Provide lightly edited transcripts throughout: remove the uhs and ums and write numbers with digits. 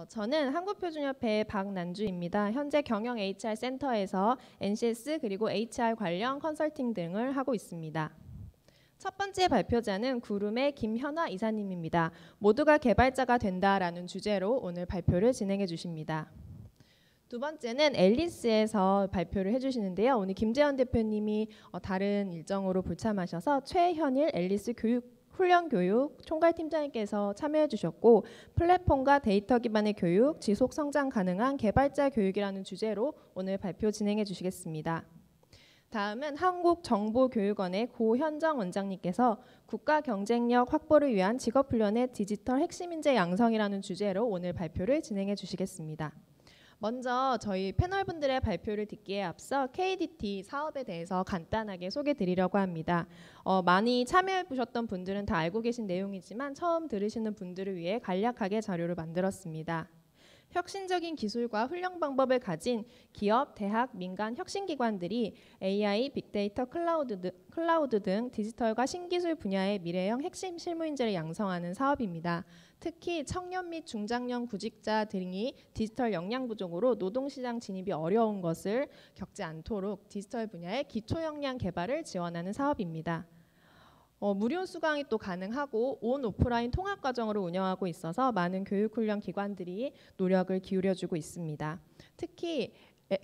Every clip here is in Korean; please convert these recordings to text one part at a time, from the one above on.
저는 한국표준협회의 박난주입니다. 현재 경영 HR 센터에서 NCS 그리고 HR 관련 컨설팅 등을 하고 있습니다. 첫 번째 발표자는 구름의 김현화 이사님입니다. 모두가 개발자가 된다라는 주제로 오늘 발표를 진행해 주십니다. 두 번째는 앨리스에서 발표를 해주시는데요. 오늘 김재현 대표님이 다른 일정으로 불참하셔서 최현일 앨리스 훈련교육 총괄팀장님께서 참여해 주셨고, 플랫폼과 데이터 기반의 교육, 지속 성장 가능한 개발자 교육이라는 주제로 오늘 발표 진행해 주시겠습니다. 다음은 한국정보교육원의 고현정 원장님께서 국가 경쟁력 확보를 위한 직업훈련의 디지털 핵심 인재 양성이라는 주제로 오늘 발표를 진행해 주시겠습니다. 먼저 저희 패널분들의 발표를 듣기에 앞서 KDT 사업에 대해서 간단하게 소개드리려고 합니다. 많이 참여해 보셨던 분들은 다 알고 계신 내용이지만 처음 들으시는 분들을 위해 간략하게 자료를 만들었습니다. 혁신적인 기술과 훈련 방법을 가진 기업, 대학, 민간 혁신기관들이 AI, 빅데이터, 클라우드 등 디지털과 신기술 분야의 미래형 핵심 실무인재를 양성하는 사업입니다. 특히 청년 및 중장년 구직자 등이 디지털 역량 부족으로 노동시장 진입이 어려운 것을 겪지 않도록 디지털 분야의 기초 역량 개발을 지원하는 사업입니다. 무료 수강이 또 가능하고 온 오프라인 통합 과정으로 운영하고 있어서 많은 교육훈련 기관들이 노력을 기울여주고 있습니다. 특히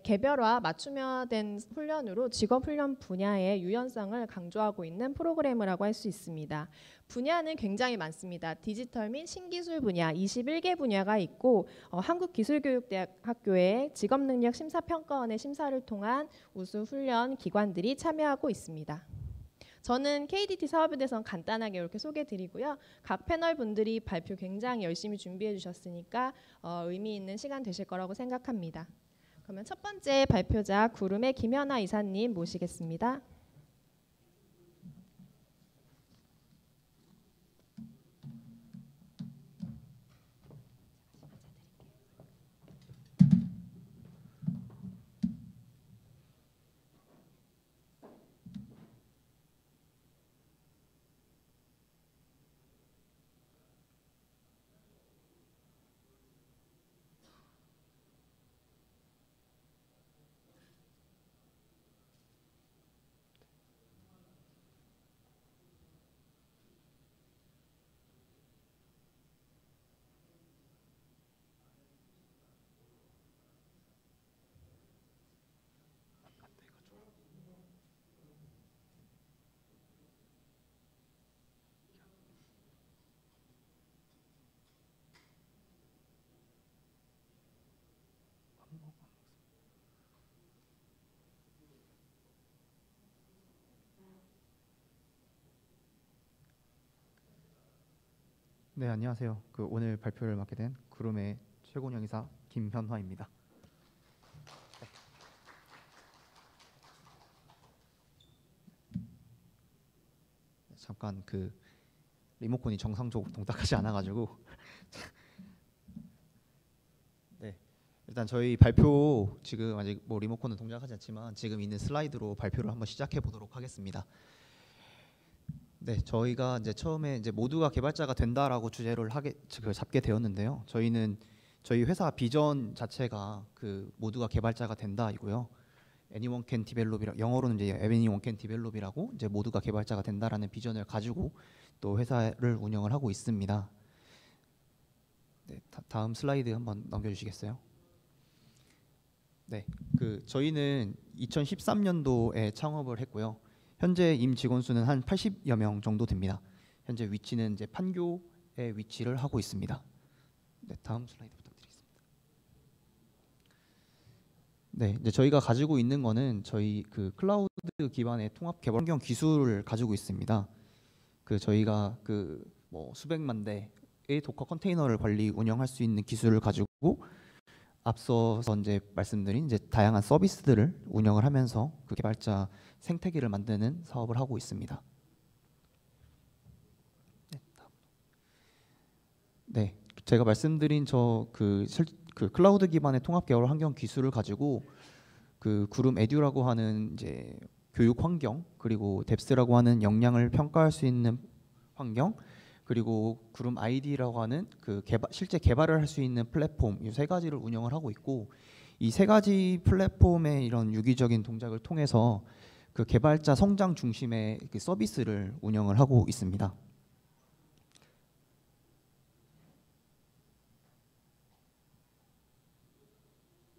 개별화 맞춤화된 훈련으로 직업훈련 분야의 유연성을 강조하고 있는 프로그램이라고 할 수 있습니다. 분야는 굉장히 많습니다. 디지털 및 신기술 분야 21개 분야가 있고 한국기술교육대학교의 직업능력심사평가원의 심사를 통한 우수 훈련 기관들이 참여하고 있습니다. 저는 KDT 사업에 대해서는 간단하게 이렇게 소개드리고요. 각 패널 분들이 발표 굉장히 열심히 준비해 주셨으니까 의미 있는 시간 되실 거라고 생각합니다. 그러면 첫 번째 발표자 구름의 김현화 이사님 모시겠습니다. 네, 안녕하세요. 오늘 발표를 맡게 된 구름의 최고령 이사 김현화입니다. 잠깐 리모컨이 정상적으로 동작하지 않아가지고 네, 일단 저희 발표 지금 아직 리모컨은 동작하지 않지만 지금 있는 슬라이드로 발표를 한번 시작해 보도록 하겠습니다. 네, 저희가 이제 처음에 모두가 개발자가 된다라고 주제를 잡게 되었는데요. 저희 회사 비전 자체가 모두가 개발자가 된다이고요. Anyone can develop이라 영어로는 이제 Anyone can develop이라고 이제 모두가 개발자가 된다라는 비전을 가지고 또 회사를 운영을 하고 있습니다. 네, 다음 슬라이드 한번 넘겨주시겠어요? 네, 저희는 2013년도에 창업을 했고요. 현재 임직원 수는 한 80여 명 정도 됩니다. 현재 위치는 이제 판교에 위치를 하고 있습니다. 네, 다음 슬라이드 부탁드리겠습니다. 네, 이제 저희가 가지고 있는 거는 저희 클라우드 기반의 통합 개발 환경 기술을 가지고 있습니다. 저희가 수백만 대의 도커 컨테이너를 관리 운영할 수 있는 기술을 가지고 앞서서 이제 말씀드린 다양한 서비스들을 운영을 하면서 개발자 생태계를 만드는 사업을 하고 있습니다. 네, 제가 말씀드린 클라우드 기반의 통합 개발 환경 기술을 가지고 구름 에듀라고 하는 이제 교육 환경, 그리고 뎁스라고 하는 역량을 평가할 수 있는 환경, 그리고 구름 아이디라고 하는 그 실제 개발을 할 수 있는 플랫폼, 이 세 가지를 운영을 하고 있고, 이 세 가지 플랫폼의 이런 유기적인 동작을 통해서 그 개발자 성장 중심의 그 서비스를 운영을 하고 있습니다.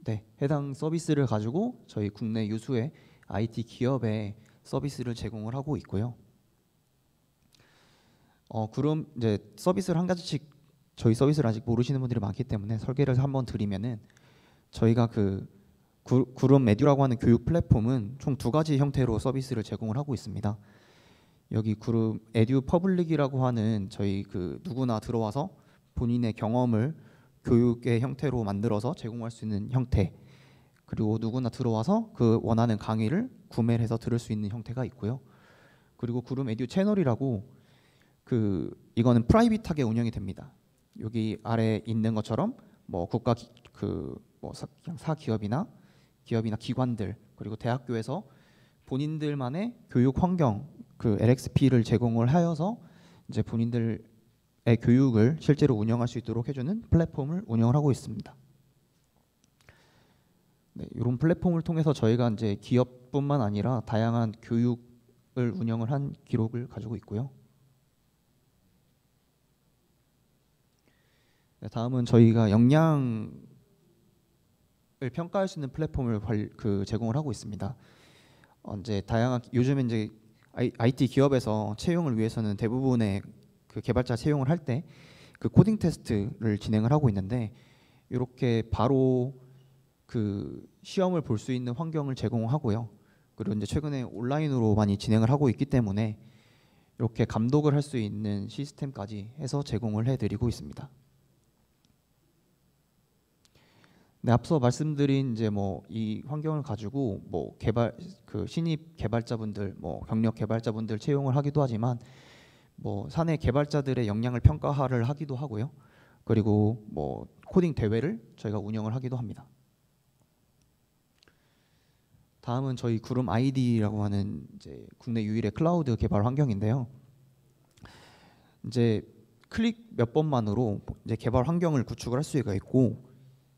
네, 해당 서비스를 가지고 저희 국내 유수의 IT 기업에 서비스를 제공을 하고 있고요. 그럼 이제 서비스를 한 가지씩, 저희 서비스를 아직 모르시는 분들이 많기 때문에 설계를 한번 드리면은, 저희가 그 구름 에듀라고 하는 교육 플랫폼은 총 두 가지 형태로 서비스를 제공을 하고 있습니다. 여기 구름 에듀 퍼블릭이라고 하는 저희 그 누구나 들어와서 본인의 경험을 교육의 형태로 만들어서 제공할 수 있는 형태, 그리고 누구나 들어와서 그 원하는 강의를 구매를 해서 들을 수 있는 형태가 있고요. 그리고 구름 에듀 채널이라고, 이거는 프라이빗하게 운영이 됩니다. 여기 아래 있는 것처럼 뭐 국가 사기업이나 기관들, 그리고 대학교에서 본인들만의 교육 환경, 그 LXP를 제공을 하여서 이제 본인들의 교육을 실제로 운영할 수 있도록 해주는 플랫폼을 운영을 하고 있습니다. 네, 이런 플랫폼을 통해서 저희가 이제 기업뿐만 아니라 다양한 교육을 운영을 한 기록을 가지고 있고요. 네, 다음은 저희가 역량을 평가할 수 있는 플랫폼을 제공을 하고 있습니다. 이제 요즘에 이제 IT 기업에서 채용을 위해서는 대부분의 그 개발자 채용을 할 때 그 코딩 테스트를 진행을 하고 있는데, 이렇게 바로 그 시험을 볼 수 있는 환경을 제공하고요. 그리고 이제 최근에 온라인으로 많이 진행을 하고 있기 때문에 이렇게 감독을 할 수 있는 시스템까지 해서 제공을 해드리고 있습니다. 네, 앞서 말씀드린 이제 뭐 이 환경을 가지고 뭐 신입 개발자분들, 뭐 경력 개발자분들 채용을 하기도 하지만, 뭐 사내 개발자들의 역량을 평가를 하기도 하고요. 그리고 뭐 코딩 대회를 저희가 운영을 하기도 합니다. 다음은 저희 구름 아이디라고 하는 이제 국내 유일의 클라우드 개발 환경인데요. 이제 클릭 몇 번만으로 이제 개발 환경을 구축을 할 수가 있고,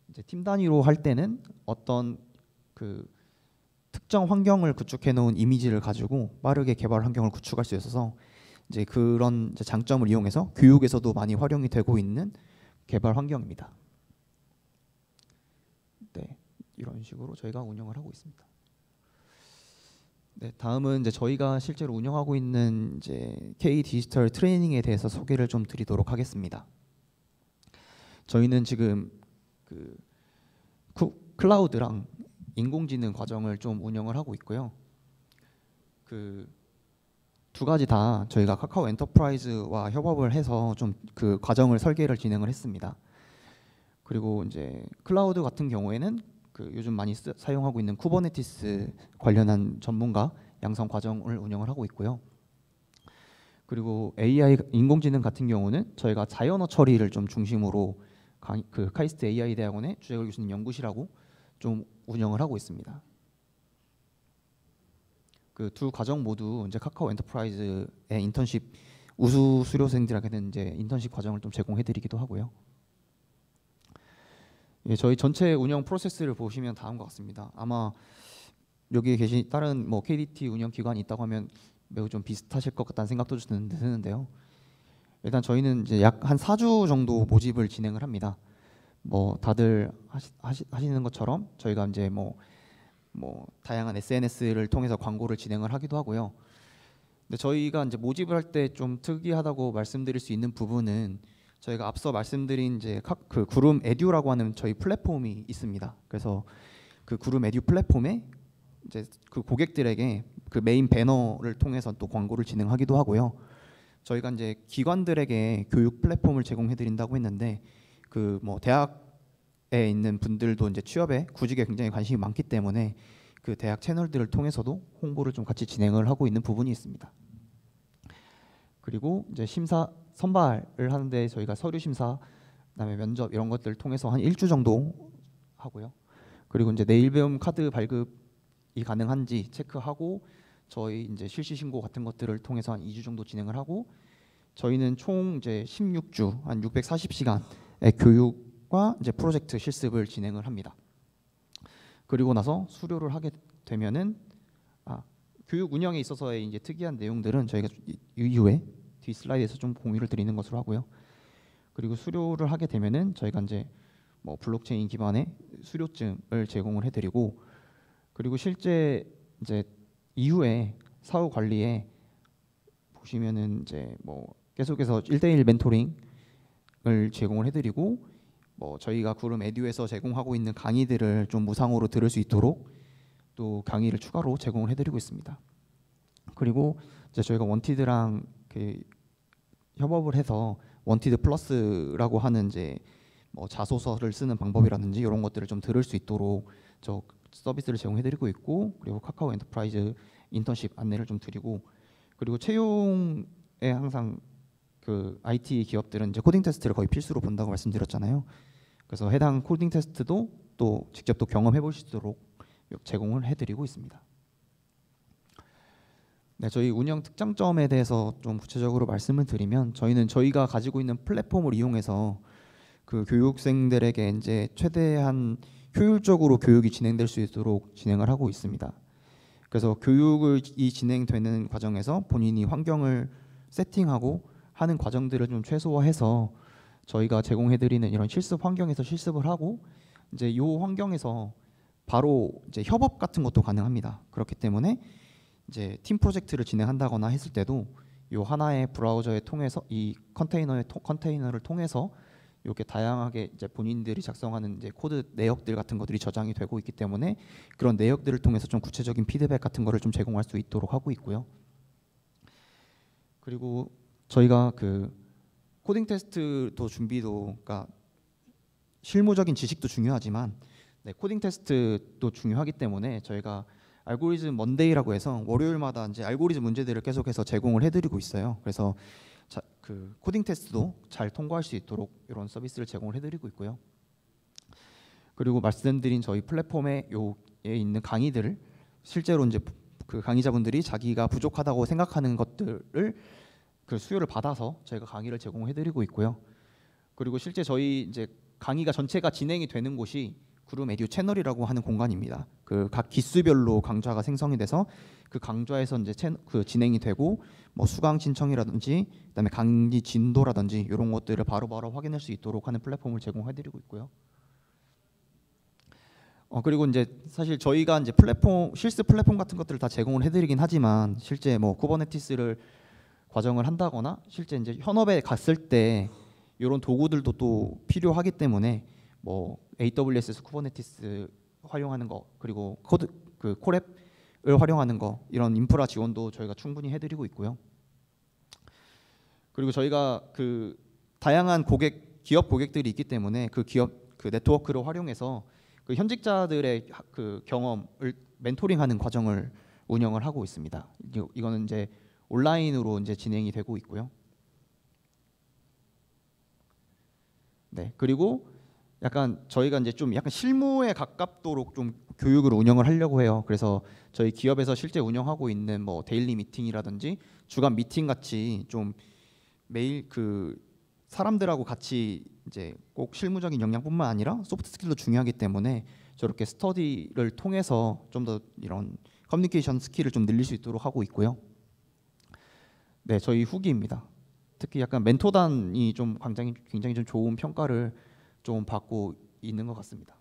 이제 팀 단위로 할 때는 어떤 그 특정 환경을 구축해 놓은 이미지를 가지고 빠르게 개발 환경을 구축할 수 있어서, 이제 그런 이제 장점을 이용해서 교육에서도 많이 활용이 되고 있는 개발 환경입니다. 네, 이런 식으로 저희가 운영을 하고 있습니다. 네, 다음은 이제 저희가 실제로 운영하고 있는 이제 K 디지털 트레이닝에 대해서 소개를 좀 드리도록 하겠습니다. 저희는 지금 그 클라우드랑 인공지능 과정을 좀 운영을 하고 있고요. 그 두 가지 다 저희가 카카오 엔터프라이즈와 협업을 해서 좀 그 과정을 설계를 진행을 했습니다. 그리고 이제 클라우드 같은 경우에는 그 요즘 많이 사용하고 있는 쿠버네티스 관련한 전문가 양성 과정을 운영을 하고 있고요. 그리고 AI 인공지능 같은 경우는 저희가 자연어 처리를 좀 중심으로 그 카이스트 AI 대학원의 주재걸 교수님 연구실하고 좀 운영을 하고 있습니다. 그 두 과정 모두 이제 카카오 엔터프라이즈의 인턴십 우수 수료생들에게는 이제 인턴십 과정을 좀 제공해드리기도 하고요. 예, 저희 전체 운영 프로세스를 보시면 다음과 같습니다. 아마 여기에 계신 다른 뭐 KDT 운영 기관이 있다고 하면 매우 좀 비슷하실 것 같다는 생각도 드는데요. 일단 저희는 이제 약 한 4주 정도 모집을 진행을 합니다. 뭐 다들 하시는 것처럼 저희가 이제 뭐 다양한 SNS를 통해서 광고를 진행을 하기도 하고요. 근데 저희가 이제 모집을 할 때 좀 특이하다고 말씀드릴 수 있는 부분은, 저희가 앞서 말씀드린 이제 그 구름 에듀라고 하는 저희 플랫폼이 있습니다. 그래서 그 구름 에듀 플랫폼에 이제 그 고객들에게 그 메인 배너를 통해서 또 광고를 진행하기도 하고요. 저희가 이제 기관들에게 교육 플랫폼을 제공해 드린다고 했는데, 그 뭐 대학에 있는 분들도 이제 취업에 구직에 굉장히 관심이 많기 때문에 그 대학 채널들을 통해서도 홍보를 좀 같이 진행을 하고 있는 부분이 있습니다. 그리고 이제 선발을 하는데 저희가 서류 심사, 그다음에 면접 이런 것들을 통해서 한 1주 정도 하고요. 그리고 이제 내일 배움 카드 발급이 가능한지 체크하고 저희 이제 실시 신고 같은 것들을 통해서 한 2주 정도 진행을 하고, 저희는 총 이제 16주 한 640시간의 교육과 이제 프로젝트 실습을 진행을 합니다. 그리고 나서 수료를 하게 되면은 교육 운영에 있어서의 이제 특이한 내용들은 저희가 이후에 뒤 슬라이드에서 좀 공유를 드리는 것으로 하고요. 그리고 수료를 하게 되면은 저희가 이제 뭐 블록체인 기반의 수료증을 제공을 해드리고, 그리고 실제 이제 이후에 사후 관리에 보시면은 이제 뭐 계속해서 1대1 멘토링을 제공을 해드리고, 뭐 저희가 구름 에듀에서 제공하고 있는 강의들을 좀 무상으로 들을 수 있도록 또 강의를 추가로 제공을 해드리고 있습니다. 그리고 이제 저희가 원티드랑 협업을 해서 원티드 플러스라고 하는 이제 뭐 자소서를 쓰는 방법이라든지 이런 것들을 좀 들을 수 있도록 저 서비스를 제공해드리고 있고, 그리고 카카오 엔터프라이즈 인턴십 안내를 좀 드리고, 그리고 채용에 항상 그 IT 기업들은 이제 코딩 테스트를 거의 필수로 본다고 말씀드렸잖아요. 그래서 해당 코딩 테스트도 또 직접 또 경험해 볼 수 있도록 제공을 해드리고 있습니다. 네, 저희 운영 특장점에 대해서 좀 구체적으로 말씀을 드리면, 저희는 저희가 가지고 있는 플랫폼을 이용해서 그 교육생들에게 이제 최대한 효율적으로 교육이 진행될 수 있도록 진행을 하고 있습니다. 그래서 교육이 진행되는 과정에서 본인이 환경을 세팅하고 하는 과정들을 좀 최소화해서 저희가 제공해드리는 이런 실습 환경에서 실습을 하고, 이제 이 환경에서 바로 이제 협업 같은 것도 가능합니다. 그렇기 때문에 이제 팀 프로젝트를 진행한다거나 했을 때도 이 하나의 브라우저에 통해서 이 컨테이너를 통해서 이렇게 다양하게 이제 본인들이 작성하는 이제 코드 내역들 같은 것들이 저장이 되고 있기 때문에 그런 내역들을 통해서 좀 구체적인 피드백 같은 거를 좀 제공할 수 있도록 하고 있고요. 그리고 저희가 그 코딩 테스트도 준비도, 그러니까 실무적인 지식도 중요하지만 코딩 테스트도 중요하기 때문에 저희가 알고리즘 먼데이라고 해서 월요일마다 이제 알고리즘 문제들을 계속해서 제공을 해드리고 있어요. 그래서 그 코딩 테스트도 잘 통과할 수 있도록 이런 서비스를 제공을 해드리고 있고요. 그리고 말씀드린 저희 플랫폼에 있는 강의들을 실제로 이제 그 강의자분들이 자기가 부족하다고 생각하는 것들을 그 수요를 받아서 저희가 강의를 제공해드리고 있고요. 그리고 실제 저희 이제 강의가 전체가 진행이 되는 곳이 구름 에듀 채널이라고 하는 공간입니다. 그 각 기수별로 강좌가 생성이 돼서 그 강좌에서 이제 그 진행이 되고, 뭐 수강 신청이라든지 그다음에 강의 진도라든지 이런 것들을 바로바로 확인할 수 있도록 하는 플랫폼을 제공해드리고 있고요. 그리고 이제 사실 저희가 이제 실습 플랫폼 같은 것들을 다 제공을 해드리긴 하지만, 실제 뭐 쿠버네티스를 과정을 한다거나 실제 이제 현업에 갔을 때 이런 도구들도 또 필요하기 때문에 뭐 AWS 쿠버네티스 활용하는 거, 그리고 그 콜앱을 활용하는 거, 이런 인프라 지원도 저희가 충분히 해드리고 있고요. 그리고 저희가 그 다양한 기업 고객들이 있기 때문에 그 기업 그 네트워크를 활용해서 그 현직자들의 그 경험을 멘토링하는 과정을 운영을 하고 있습니다. 이거는 이제 온라인으로 이제 진행이 되고 있고요. 네, 그리고 약간 저희가 이제 좀 약간 실무에 가깝도록 좀 교육을 운영을 하려고 해요. 그래서 저희 기업에서 실제 운영하고 있는 뭐 데일리 미팅이라든지 주간 미팅 같이 좀 매일 그 사람들하고 같이 이제 꼭 실무적인 역량뿐만 아니라 소프트 스킬도 중요하기 때문에 저렇게 스터디를 통해서 좀 더 이런 커뮤니케이션 스킬을 좀 늘릴 수 있도록 하고 있고요. 네, 저희 후기입니다. 특히 약간 멘토단이 좀 굉장히 좀 좋은 평가를 좀 받고 있는 것 같습니다.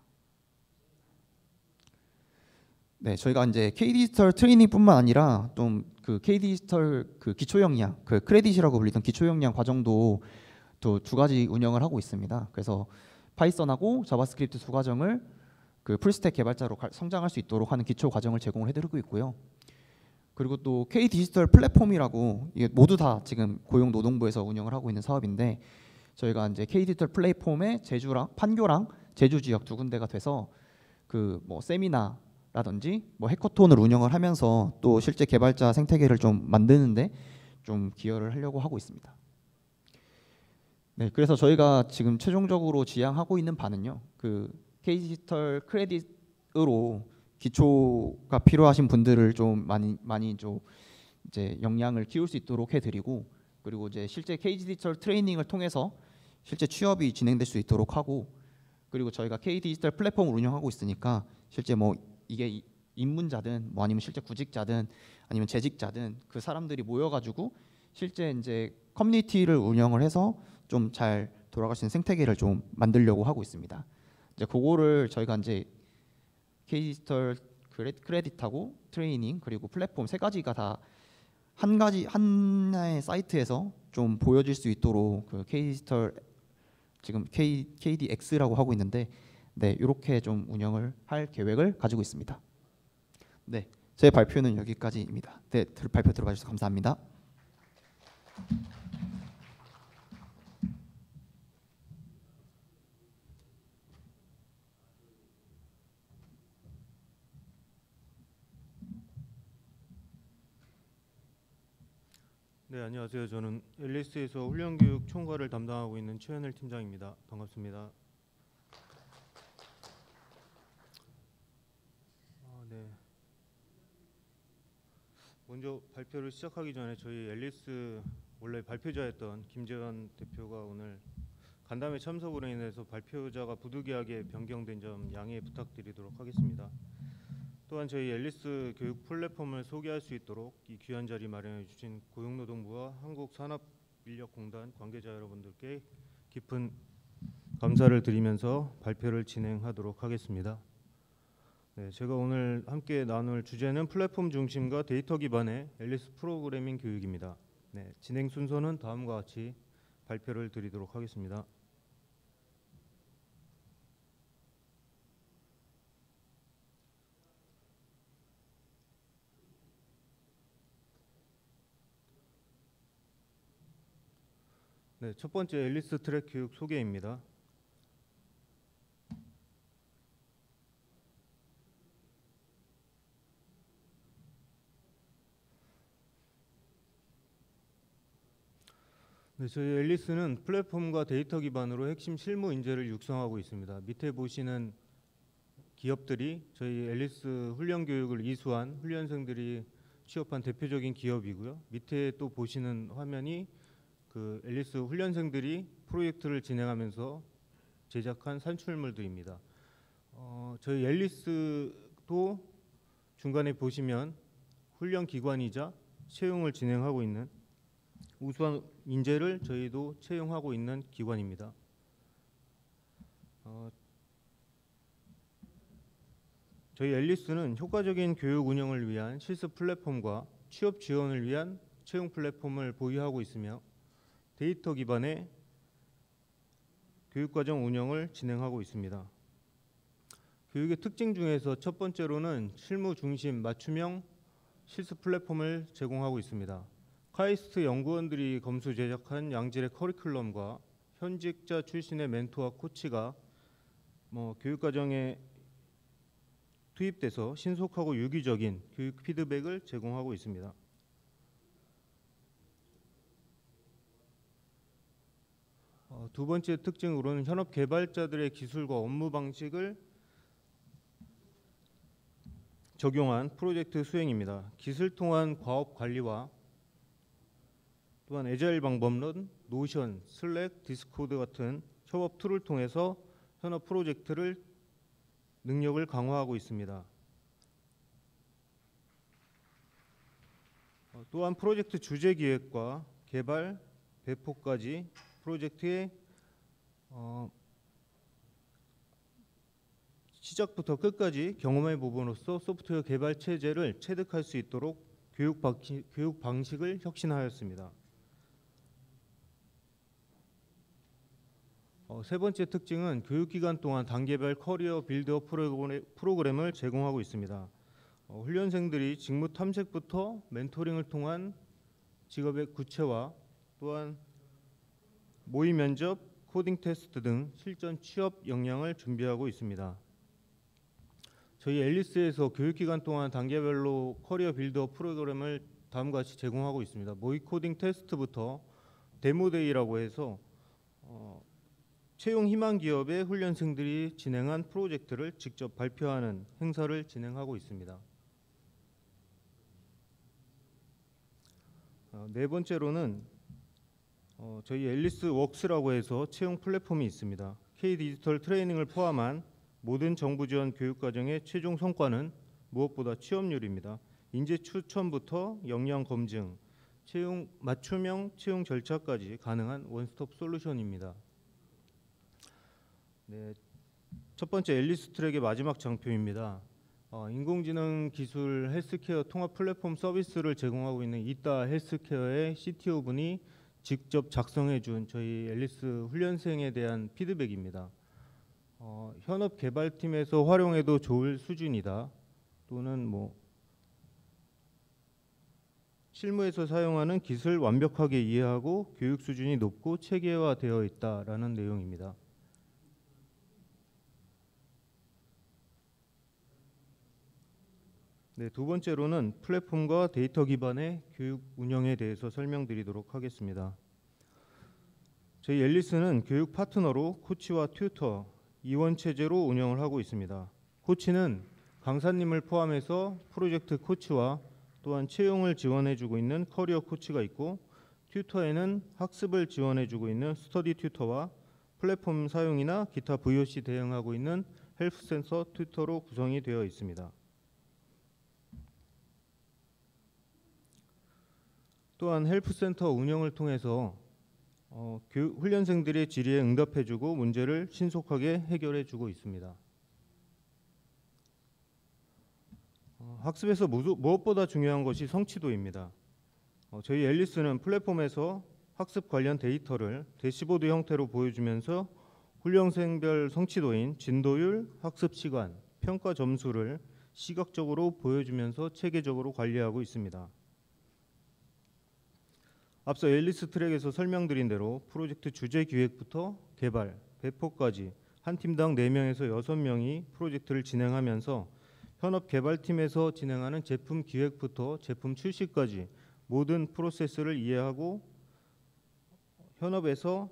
네, 저희가 이제 K-디지털 트레이닝뿐만 아니라 좀 그 K-디지털 그 기초 역량, 그 크레딧이라고 불리던 기초 역량 과정도 또 2가지 운영을 하고 있습니다. 그래서 파이썬하고 자바스크립트 2과정을 그 풀스택 개발자로 성장할 수 있도록 하는 기초 과정을 제공을 해드리고 있고요. 그리고 또 K-디지털 플랫폼이라고, 이게 모두 다 지금 고용노동부에서 운영을 하고 있는 사업인데, 저희가 이제 K-디지털 플랫폼의 판교랑 제주 지역 2군데가 돼서 그 뭐 세미나라든지 뭐 해커톤을 운영을 하면서 또 실제 개발자 생태계를 좀 만드는데 좀 기여를 하려고 하고 있습니다. 네, 그래서 저희가 지금 최종적으로 지향하고 있는 바는요, 그 K-디지털 크레딧으로 기초가 필요하신 분들을 좀 많이 좀 이제 역량을 키울 수 있도록 해드리고, 그리고 이제 실제 KD 디지털 트레이닝을 통해서 실제 취업이 진행될 수 있도록 하고, 그리고 저희가 KD 디지털 플랫폼을 운영하고 있으니까 실제 뭐 이게 입문자든 뭐 아니면 실제 구직자든 아니면 재직자든 그 사람들이 모여가지고 실제 이제 커뮤니티를 운영을 해서 좀 잘 돌아갈 수 있는 생태계를 좀 만들려고 하고 있습니다. 이제 그거를 저희가 이제 KD 디지털 크레딧하고 트레이닝 그리고 플랫폼 세 가지가 다 하나의 사이트에서 좀 보여질 수 있도록 그 KD 디지털 지금 KDX라고 하고 있는데, 네, 이렇게 좀 운영을 할 계획을 가지고 있습니다. 네, 제 발표는 여기까지입니다. 네, 발표 들어가 주셔서 감사합니다. 네, 안녕하세요. 저는 앨리스에서 훈련교육 총괄을 담당하고 있는 최현일 팀장입니다. 반갑습니다. 네. 먼저 발표를 시작하기 전에 저희 앨리스 원래 발표자였던 김재환 대표가 오늘 간담회 참석으로 인해서 발표자가 부득이하게 변경된 점 양해 부탁드리도록 하겠습니다. 또한 저희 앨리스 교육 플랫폼을 소개할 수 있도록 이 귀한 자리 마련해 주신 고용노동부와 한국산업인력공단 관계자 여러분들께 깊은 감사를 드리면서 발표를 진행하도록 하겠습니다. 네, 제가 오늘 함께 나눌 주제는 플랫폼 중심과 데이터 기반의 앨리스 프로그래밍 교육입니다. 네, 진행 순서는 다음과 같이 발표를 드리도록 하겠습니다. 네, 첫 번째 앨리스 트랙 교육 소개입니다. 네, 저희 앨리스는 플랫폼과 데이터 기반으로 핵심 실무 인재를 육성하고 있습니다. 밑에 보시는 기업들이 저희 앨리스 훈련 교육을 이수한 훈련생들이 취업한 대표적인 기업이고요. 밑에 또 보시는 화면이 그 앨리스 훈련생들이 프로젝트를 진행하면서 제작한 산출물들입니다. 저희 앨리스도 중간에 보시면 훈련 기관이자 채용을 진행하고 있는 우수한 인재를 저희도 채용하고 있는 기관입니다. 저희 앨리스는 효과적인 교육 운영을 위한 실습 플랫폼과 취업 지원을 위한 채용 플랫폼을 보유하고 있으며 데이터 기반의 교육과정 운영을 진행하고 있습니다. 교육의 특징 중에서 첫 번째로는 실무 중심 맞춤형 실습 플랫폼을 제공하고 있습니다. 카이스트 연구원들이 검수 제작한 양질의 커리큘럼과 현직자 출신의 멘토와 코치가 교육과정에 투입돼서 신속하고 유기적인 교육 피드백을 제공하고 있습니다. 두 번째 특징으로는 현업 개발자들의 기술과 업무 방식을 적용한 프로젝트 수행입니다. 기술 통한 과업 관리와 또한 애자일 방법론, 노션, 슬랙, 디스코드 같은 협업 툴을 통해서 현업 프로젝트를 능력을 강화하고 있습니다. 또한 프로젝트 주제 기획과 개발, 배포까지 프로젝트의 시작부터 끝까지 경험해 부분으로써 소프트웨어 개발 체제를 체득할 수 있도록 교육 방식을 혁신하였습니다. 세 번째 특징은 교육기간 동안 단계별 커리어 빌드업 프로그램을 제공하고 있습니다. 훈련생들이 직무 탐색부터 멘토링을 통한 직업의 구체화, 또한 모의 면접, 코딩 테스트 등 실전 취업 역량을 준비하고 있습니다. 저희 앨리스에서 교육기간 동안 단계별로 커리어 빌드업 프로그램을 다음과 같이 제공하고 있습니다. 모의 코딩 테스트부터 데모데이라고 해서 채용 희망 기업의 훈련생들이 진행한 프로젝트를 직접 발표하는 행사를 진행하고 있습니다. 네 번째로는 저희 앨리스 웍스라고 해서 채용 플랫폼이 있습니다. K 디지털 트레이닝을 포함한 모든 정부 지원 교육 과정의 최종 성과는 무엇보다 취업률입니다. 인재 추천부터 역량 검증, 맞춤형 채용 절차까지 가능한 원스톱 솔루션입니다. 네, 첫 번째 앨리스 트랙의 마지막 장표입니다. 인공지능 기술 헬스케어 통합 플랫폼 서비스를 제공하고 있는 이따 헬스케어의 CTO 분이 직접 작성해 준 저희 앨리스 훈련생에 대한 피드백입니다. 현업 개발팀에서 활용해도 좋을 수준이다. 또는 실무에서 사용하는 기술 완벽하게 이해하고 교육 수준이 높고 체계화되어 있다라는 내용입니다. 네, 두 번째로는 플랫폼과 데이터 기반의 교육 운영에 대해서 설명드리도록 하겠습니다. 저희 앨리스는 교육 파트너로 코치와 튜터, 이원 체제로 운영을 하고 있습니다. 코치는 강사님을 포함해서 프로젝트 코치와 또한 채용을 지원해주고 있는 커리어 코치가 있고, 튜터에는 학습을 지원해주고 있는 스터디 튜터와 플랫폼 사용이나 기타 VOC 대응하고 있는 헬프 센서 튜터로 구성이 되어 있습니다. 또한 헬프센터 운영을 통해서 훈련생들의 질의에 응답해주고 문제를 신속하게 해결해주고 있습니다. 학습에서 무엇보다 중요한 것이 성취도입니다. 저희 앨리스는 플랫폼에서 학습 관련 데이터를 대시보드 형태로 보여주면서 훈련생별 성취도인 진도율, 학습 시간, 평가 점수를 시각적으로 보여주면서 체계적으로 관리하고 있습니다. 앞서 앨리스 트랙에서 설명드린 대로 프로젝트 주제 기획부터 개발, 배포까지 한 팀당 4명에서 6명이 프로젝트를 진행하면서 현업 개발팀에서 진행하는 제품 기획부터 제품 출시까지 모든 프로세스를 이해하고 현업에서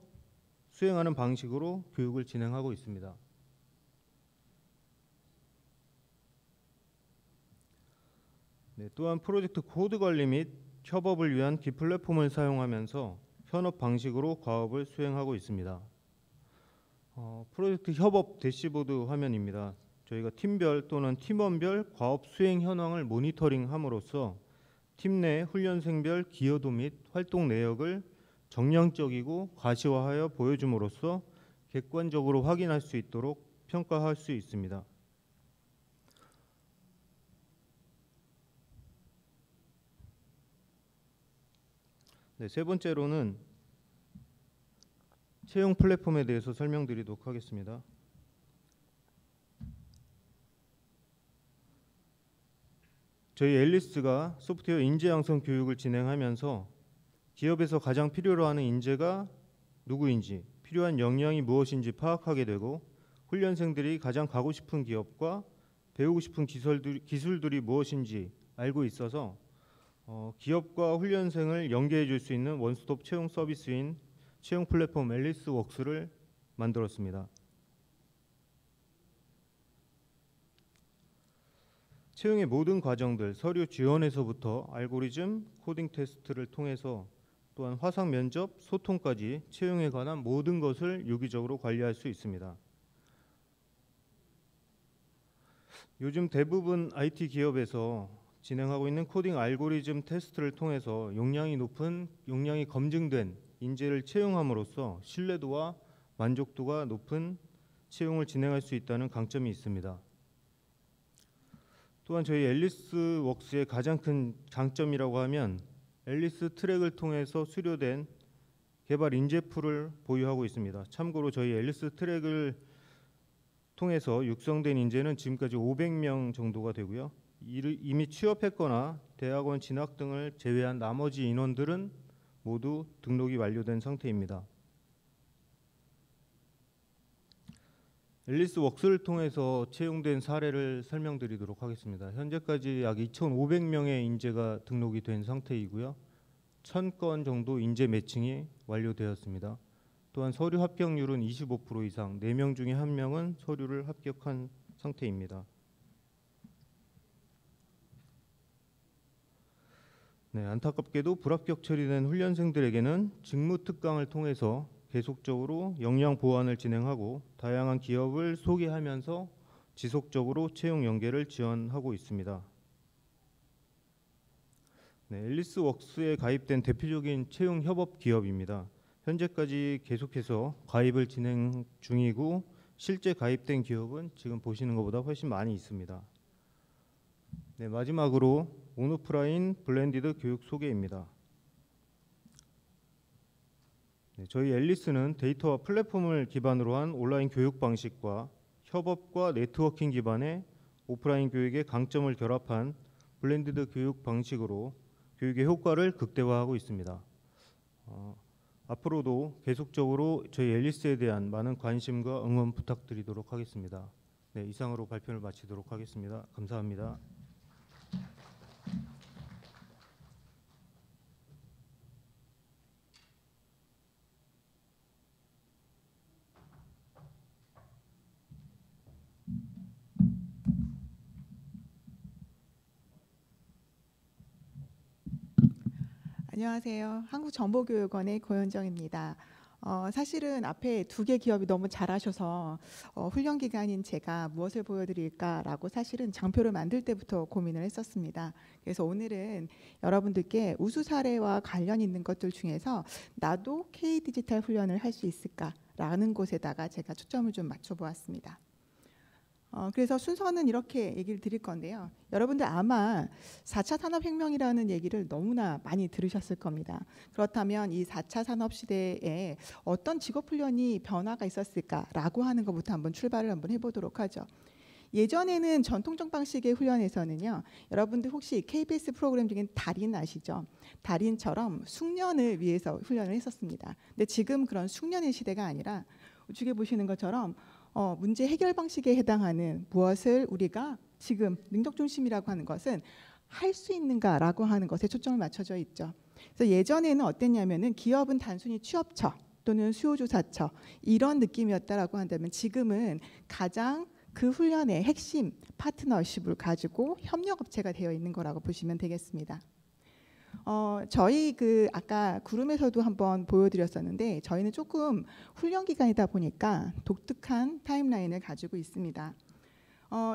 수행하는 방식으로 교육을 진행하고 있습니다. 네, 또한 프로젝트 코드 관리 및 협업을 위한 기 플랫폼을 사용하면서 현업 방식으로 과업을 수행하고 있습니다. 프로젝트 협업 대시보드 화면입니다. 저희가 팀별 또는 팀원별 과업 수행 현황을 모니터링함으로써 팀 내 훈련생별 기여도 및 활동 내역을 정량적이고 가시화하여 보여줌으로써 객관적으로 확인할 수 있도록 평가할 수 있습니다. 네, 세 번째로는 채용 플랫폼에 대해서 설명드리도록 하겠습니다. 저희 앨리스가 소프트웨어 인재 양성 교육을 진행하면서 기업에서 가장 필요로 하는 인재가 누구인지, 필요한 역량이 무엇인지 파악하게 되고, 훈련생들이 가장 가고 싶은 기업과 배우고 싶은 기술들이 무엇인지 알고 있어서 기업과 훈련생을 연계해 줄 수 있는 원스톱 채용 서비스인 채용 플랫폼 앨리스 웍스를 만들었습니다. 채용의 모든 과정들, 서류 지원에서부터 알고리즘, 코딩 테스트를 통해서 또한 화상 면접, 소통까지 채용에 관한 모든 것을 유기적으로 관리할 수 있습니다. 요즘 대부분 IT 기업에서 진행하고 있는 코딩 알고리즘 테스트를 통해서 역량이 검증된 인재를 채용함으로써 신뢰도와 만족도가 높은 채용을 진행할 수 있다는 강점이 있습니다. 또한 저희 앨리스 웍스의 가장 큰 장점이라고 하면 앨리스 트랙을 통해서 수료된 개발 인재풀을 보유하고 있습니다. 참고로 저희 앨리스 트랙을 통해서 육성된 인재는 지금까지 500명 정도가 되고요. 이미 취업했거나 대학원 진학 등을 제외한 나머지 인원들은 모두 등록이 완료된 상태입니다. 앨리스 웍스를 통해서 채용된 사례를 설명드리도록 하겠습니다. 현재까지 약 2,500명의 인재가 등록이 된 상태이고요. 1,000건 정도 인재 매칭이 완료되었습니다. 또한 서류 합격률은 25% 이상, 4명 중에 1명은 서류를 합격한 상태입니다. 네, 안타깝게도 불합격 처리된 훈련생들에게는 직무 특강을 통해서 계속적으로 역량 보완을 진행하고 다양한 기업을 소개하면서 지속적으로 채용 연계를 지원하고 있습니다. 네, 앨리스웍스에 가입된 대표적인 채용 협업 기업입니다. 현재까지 계속해서 가입을 진행 중이고 실제 가입된 기업은 지금 보시는 것보다 훨씬 많이 있습니다. 네, 마지막으로 온오프라인 블렌디드 교육 소개입니다. 네, 저희 앨리스는 데이터와 플랫폼을 기반으로 한 온라인 교육 방식과 협업과 네트워킹 기반의 오프라인 교육의 강점을 결합한 블렌디드 교육 방식으로 교육의 효과를 극대화하고 있습니다. 앞으로도 계속적으로 저희 앨리스에 대한 많은 관심과 응원 부탁드리도록 하겠습니다. 네, 이상으로 발표를 마치도록 하겠습니다. 감사합니다. 안녕하세요. 한국정보교육원의 고현정입니다. 사실은 앞에 두 개 기업이 너무 잘하셔서 훈련 기간인 제가 무엇을 보여드릴까라고 사실은 장표를 만들 때부터 고민을 했었습니다. 그래서 오늘은 여러분들께 우수 사례와 관련 있는 것들 중에서 나도 K-디지털 훈련을 할 수 있을까라는 곳에다가 제가 초점을 좀 맞춰보았습니다. 그래서 순서는 이렇게 얘기를 드릴 건데요. 여러분들 아마 4차 산업혁명이라는 얘기를 너무나 많이 들으셨을 겁니다. 그렇다면 이 4차 산업시대에 어떤 직업훈련이 변화가 있었을까라고 하는 것부터 한번 출발을 한번 해보도록 하죠. 예전에는 전통적 방식의 훈련에서는요. 여러분들 혹시 KBS 프로그램 중에 달인 아시죠? 달인처럼 숙련을 위해서 훈련을 했었습니다. 근데 지금 그런 숙련의 시대가 아니라 우측에 보시는 것처럼 문제 해결 방식에 해당하는 무엇을 우리가 지금 능력 중심이라고 하는 것은 할 수 있는가라고 하는 것에 초점을 맞춰져 있죠. 그래서 예전에는 어땠냐면은 기업은 단순히 취업처 또는 수요조사처 이런 느낌이었다라고 한다면 지금은 가장 그 훈련의 핵심 파트너십을 가지고 협력업체가 되어 있는 거라고 보시면 되겠습니다. 저희 아까 구름에서도 한번 보여드렸었는데 저희는 조금 훈련 기간이다 보니까 독특한 타임라인을 가지고 있습니다.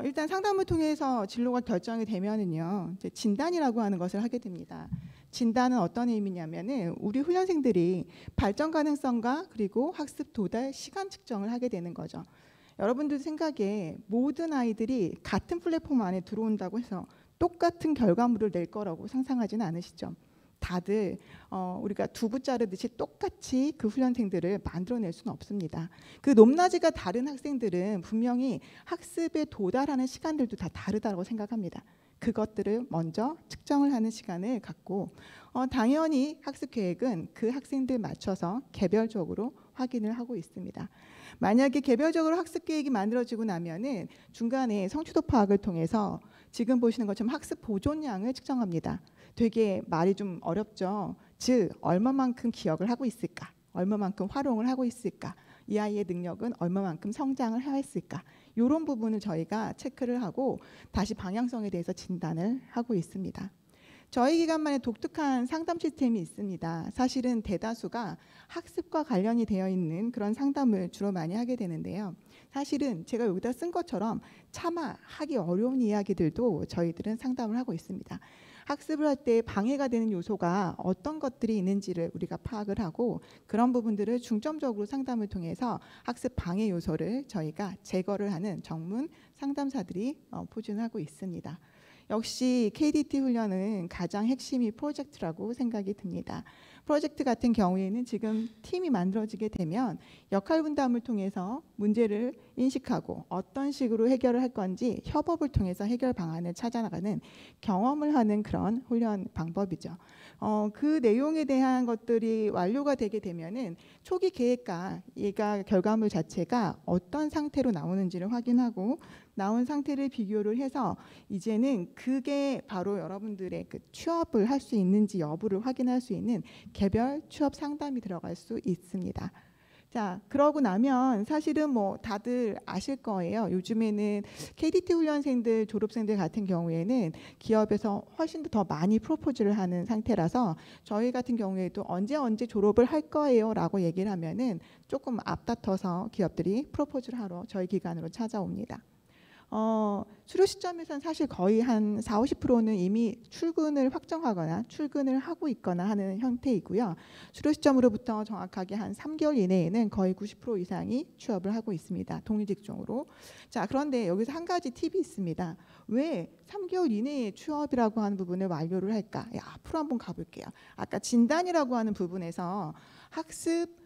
일단 상담을 통해서 진로가 결정이 되면은요 이제 진단이라고 하는 것을 하게 됩니다. 진단은 어떤 의미냐면은 우리 훈련생들이 발전 가능성과 그리고 학습 도달 시간 측정을 하게 되는 거죠. 여러분들 생각에 모든 아이들이 같은 플랫폼 안에 들어온다고 해서 똑같은 결과물을 낼 거라고 상상하지는 않으시죠? 다들 우리가 두부 자르듯이 똑같이 그 훈련생들을 만들어낼 수는 없습니다. 그 높낮이가 다른 학생들은 분명히 학습에 도달하는 시간들도 다 다르다고 생각합니다. 그것들을 먼저 측정을 하는 시간을 갖고 당연히 학습 계획은 그 학생들 맞춰서 개별적으로 확인을 하고 있습니다. 만약에 개별적으로 학습 계획이 만들어지고 나면은 중간에 성취도 파악을 통해서 지금 보시는 것처럼 학습 보존량을 측정합니다. 되게 말이 좀 어렵죠. 즉 얼마만큼 기억을 하고 있을까, 얼마만큼 활용을 하고 있을까, 이 아이의 능력은 얼마만큼 성장을 했을까, 이런 부분을 저희가 체크를 하고 다시 방향성에 대해서 진단을 하고 있습니다. 저희 기관만의 독특한 상담 시스템이 있습니다. 사실은 대다수가 학습과 관련이 되어 있는 그런 상담을 주로 많이 하게 되는데요. 사실은 제가 여기다 쓴 것처럼 차마 하기 어려운 이야기들도 저희들은 상담을 하고 있습니다. 학습을 할 때 방해가 되는 요소가 어떤 것들이 있는지를 우리가 파악을 하고 그런 부분들을 중점적으로 상담을 통해서 학습 방해 요소를 저희가 제거를 하는 전문 상담사들이 포진하고 있습니다. 역시 KDT 훈련은 가장 핵심이 프로젝트라고 생각이 듭니다. 프로젝트 같은 경우에는 지금 팀이 만들어지게 되면 역할 분담을 통해서 문제를 인식하고 어떤 식으로 해결을 할 건지 협업을 통해서 해결 방안을 찾아나가는 경험을 하는 그런 훈련 방법이죠. 그 내용에 대한 것들이 완료가 되게 되면은 초기 계획과 얘가 결과물 자체가 어떤 상태로 나오는지를 확인하고 나온 상태를 비교를 해서 이제는 그게 바로 여러분들의 그 취업을 할 수 있는지 여부를 확인할 수 있는 개별 취업 상담이 들어갈 수 있습니다. 자, 그러고 나면 사실은 뭐 다들 아실 거예요. 요즘에는 KDT 훈련생들, 졸업생들 같은 경우에는 기업에서 훨씬 더 많이 프로포즈를 하는 상태라서 저희 같은 경우에도 언제 졸업을 할 거예요라고 얘기를 하면은 조금 앞다퉈서 기업들이 프로포즈를 하러 저희 기관으로 찾아옵니다. 수료 시점에서는 사실 거의 한 40~50%는 이미 출근을 확정하거나 출근을 하고 있거나 하는 형태이고요. 수료 시점으로부터 정확하게 한 3개월 이내에는 거의 90% 이상이 취업을 하고 있습니다. 동일직종으로. 자, 그런데 여기서 한 가지 팁이 있습니다. 왜 3개월 이내에 취업이라고 하는 부분을 완료를 할까? 앞으로 한번 가볼게요. 아까 진단이라고 하는 부분에서 학습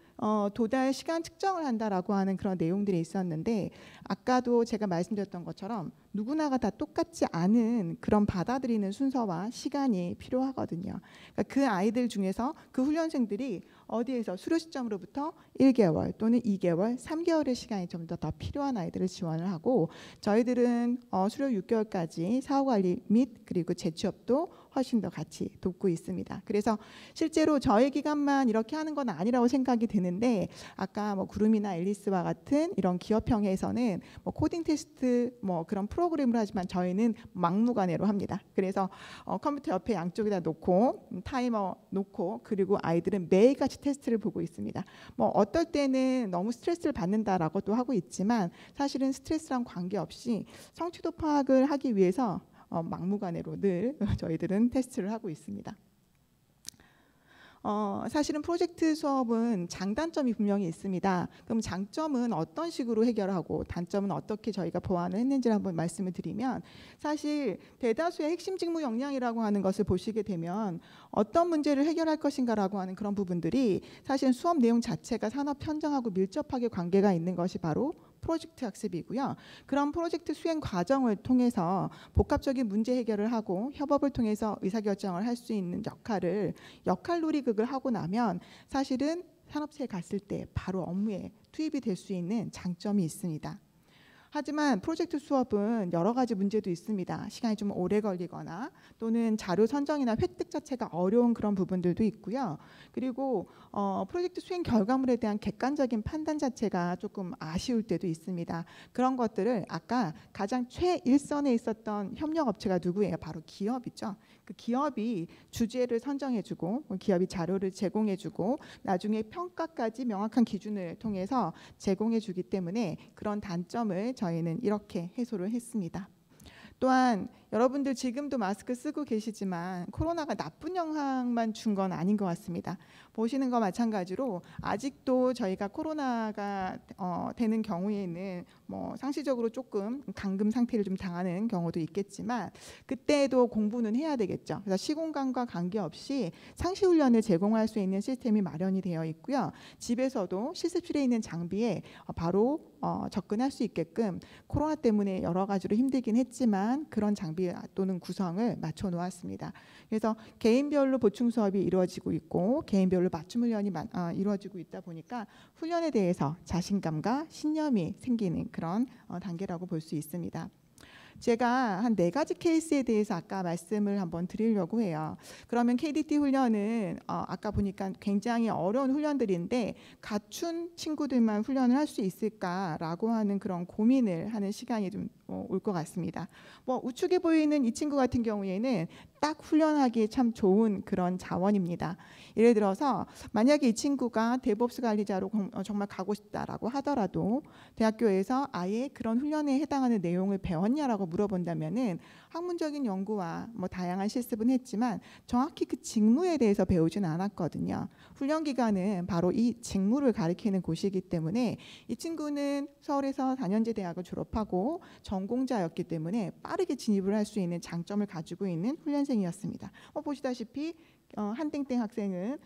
도달 시간 측정을 한다라고 하는 그런 내용들이 있었는데 아까도 제가 말씀드렸던 것처럼 누구나가 다 똑같지 않은 그런 받아들이는 순서와 시간이 필요하거든요. 그러니까 그 아이들 중에서 그 훈련생들이 어디에서 수료 시점으로부터 1개월 또는 2개월, 3개월의 시간이 좀 더 필요한 아이들을 지원을 하고 저희들은 수료 6개월까지 사후관리 및 그리고 재취업도 훨씬 더 같이 돕고 있습니다. 그래서 실제로 저희 기관만 이렇게 하는 건 아니라고 생각이 드는데 아까 뭐 구름이나 앨리스와 같은 이런 기업형에서는 뭐 코딩 테스트 뭐 그런 프로그램을 하지만 저희는 막무가내로 합니다. 그래서 컴퓨터 옆에 양쪽에다 놓고 타이머 놓고 그리고 아이들은 매일같이 테스트를 보고 있습니다. 뭐 어떨 때는 너무 스트레스를 받는다라고도 하고 있지만 사실은 스트레스랑 관계없이 성취도 파악을 하기 위해서 막무가내로 늘 저희들은 테스트를 하고 있습니다. 사실은 프로젝트 수업은 장단점이 분명히 있습니다. 그럼 장점은 어떤 식으로 해결하고 단점은 어떻게 저희가 보완을 했는지를 한번 말씀을 드리면 사실 대다수의 핵심 직무 역량이라고 하는 것을 보시게 되면 어떤 문제를 해결할 것인가라고 하는 그런 부분들이 사실 수업 내용 자체가 산업 현장하고 밀접하게 관계가 있는 것이 바로 프로젝트 학습이고요. 그런 프로젝트 수행 과정을 통해서 복합적인 문제 해결을 하고 협업을 통해서 의사결정을 할 수 있는 역할 놀이극을 하고 나면 사실은 산업체에 갔을 때 바로 업무에 투입이 될 수 있는 장점이 있습니다. 하지만 프로젝트 수업은 여러 가지 문제도 있습니다. 시간이 좀 오래 걸리거나 또는 자료 선정이나 획득 자체가 어려운 그런 부분들도 있고요. 그리고 프로젝트 수행 결과물에 대한 객관적인 판단 자체가 조금 아쉬울 때도 있습니다. 그런 것들을 아까 가장 최일선에 있었던 협력업체가 누구예요? 바로 기업이죠. 그 기업이 주제를 선정해주고 기업이 자료를 제공해주고 나중에 평가까지 명확한 기준을 통해서 제공해주기 때문에 그런 단점을 저희는 이렇게 해소를 했습니다. 또한 여러분들 지금도 마스크 쓰고 계시지만 코로나가 나쁜 영향만 준 건 아닌 것 같습니다. 보시는 거 마찬가지로 아직도 저희가 코로나가 되는 경우에는 뭐 상시적으로 조금 감금 상태를 좀 당하는 경우도 있겠지만 그때도 공부는 해야 되겠죠. 그래서 시공간과 관계없이 상시 훈련을 제공할 수 있는 시스템이 마련이 되어 있고요. 집에서도 실습실에 있는 장비에 바로 접근할 수 있게끔 코로나 때문에 여러 가지로 힘들긴 했지만 그런 장비 또는 구성을 맞춰 놓았습니다. 그래서 개인별로 보충 수업이 이루어지고 있고 개인별로 맞춤 훈련이 이루어지고 있다 보니까 훈련에 대해서 자신감과 신념이 생기는 그런 단계라고 볼 수 있습니다. 제가 한 4가지 케이스에 대해서 아까 말씀을 한번 드리려고 해요. 그러면 KDT 훈련은 아까 보니까 굉장히 어려운 훈련들인데 갖춘 친구들만 훈련을 할 수 있을까라고 하는 그런 고민을 하는 시간이 좀 올 것 같습니다. 뭐 우측에 보이는 이 친구 같은 경우에는 딱 훈련하기에 참 좋은 그런 자원입니다. 예를 들어서 만약에 이 친구가 데브옵스 관리자로 정말 가고 싶다라고 하더라도 대학교에서 아예 그런 훈련에 해당하는 내용을 배웠냐라고 물어본다면은 학문적인 연구와 뭐 다양한 실습은 했지만 정확히 그 직무에 대해서 배우지는 않았거든요. 훈련 기간은 바로 이 직무를 가리키는 곳이기 때문에 이 친구는 서울에서 4년제 대학을 졸업하고 전공자였기 때문에 빠르게 진입을 할 수 있는 장점을 가지고 있는 훈련생이었습니다. 보시다시피 한땡땡 학생은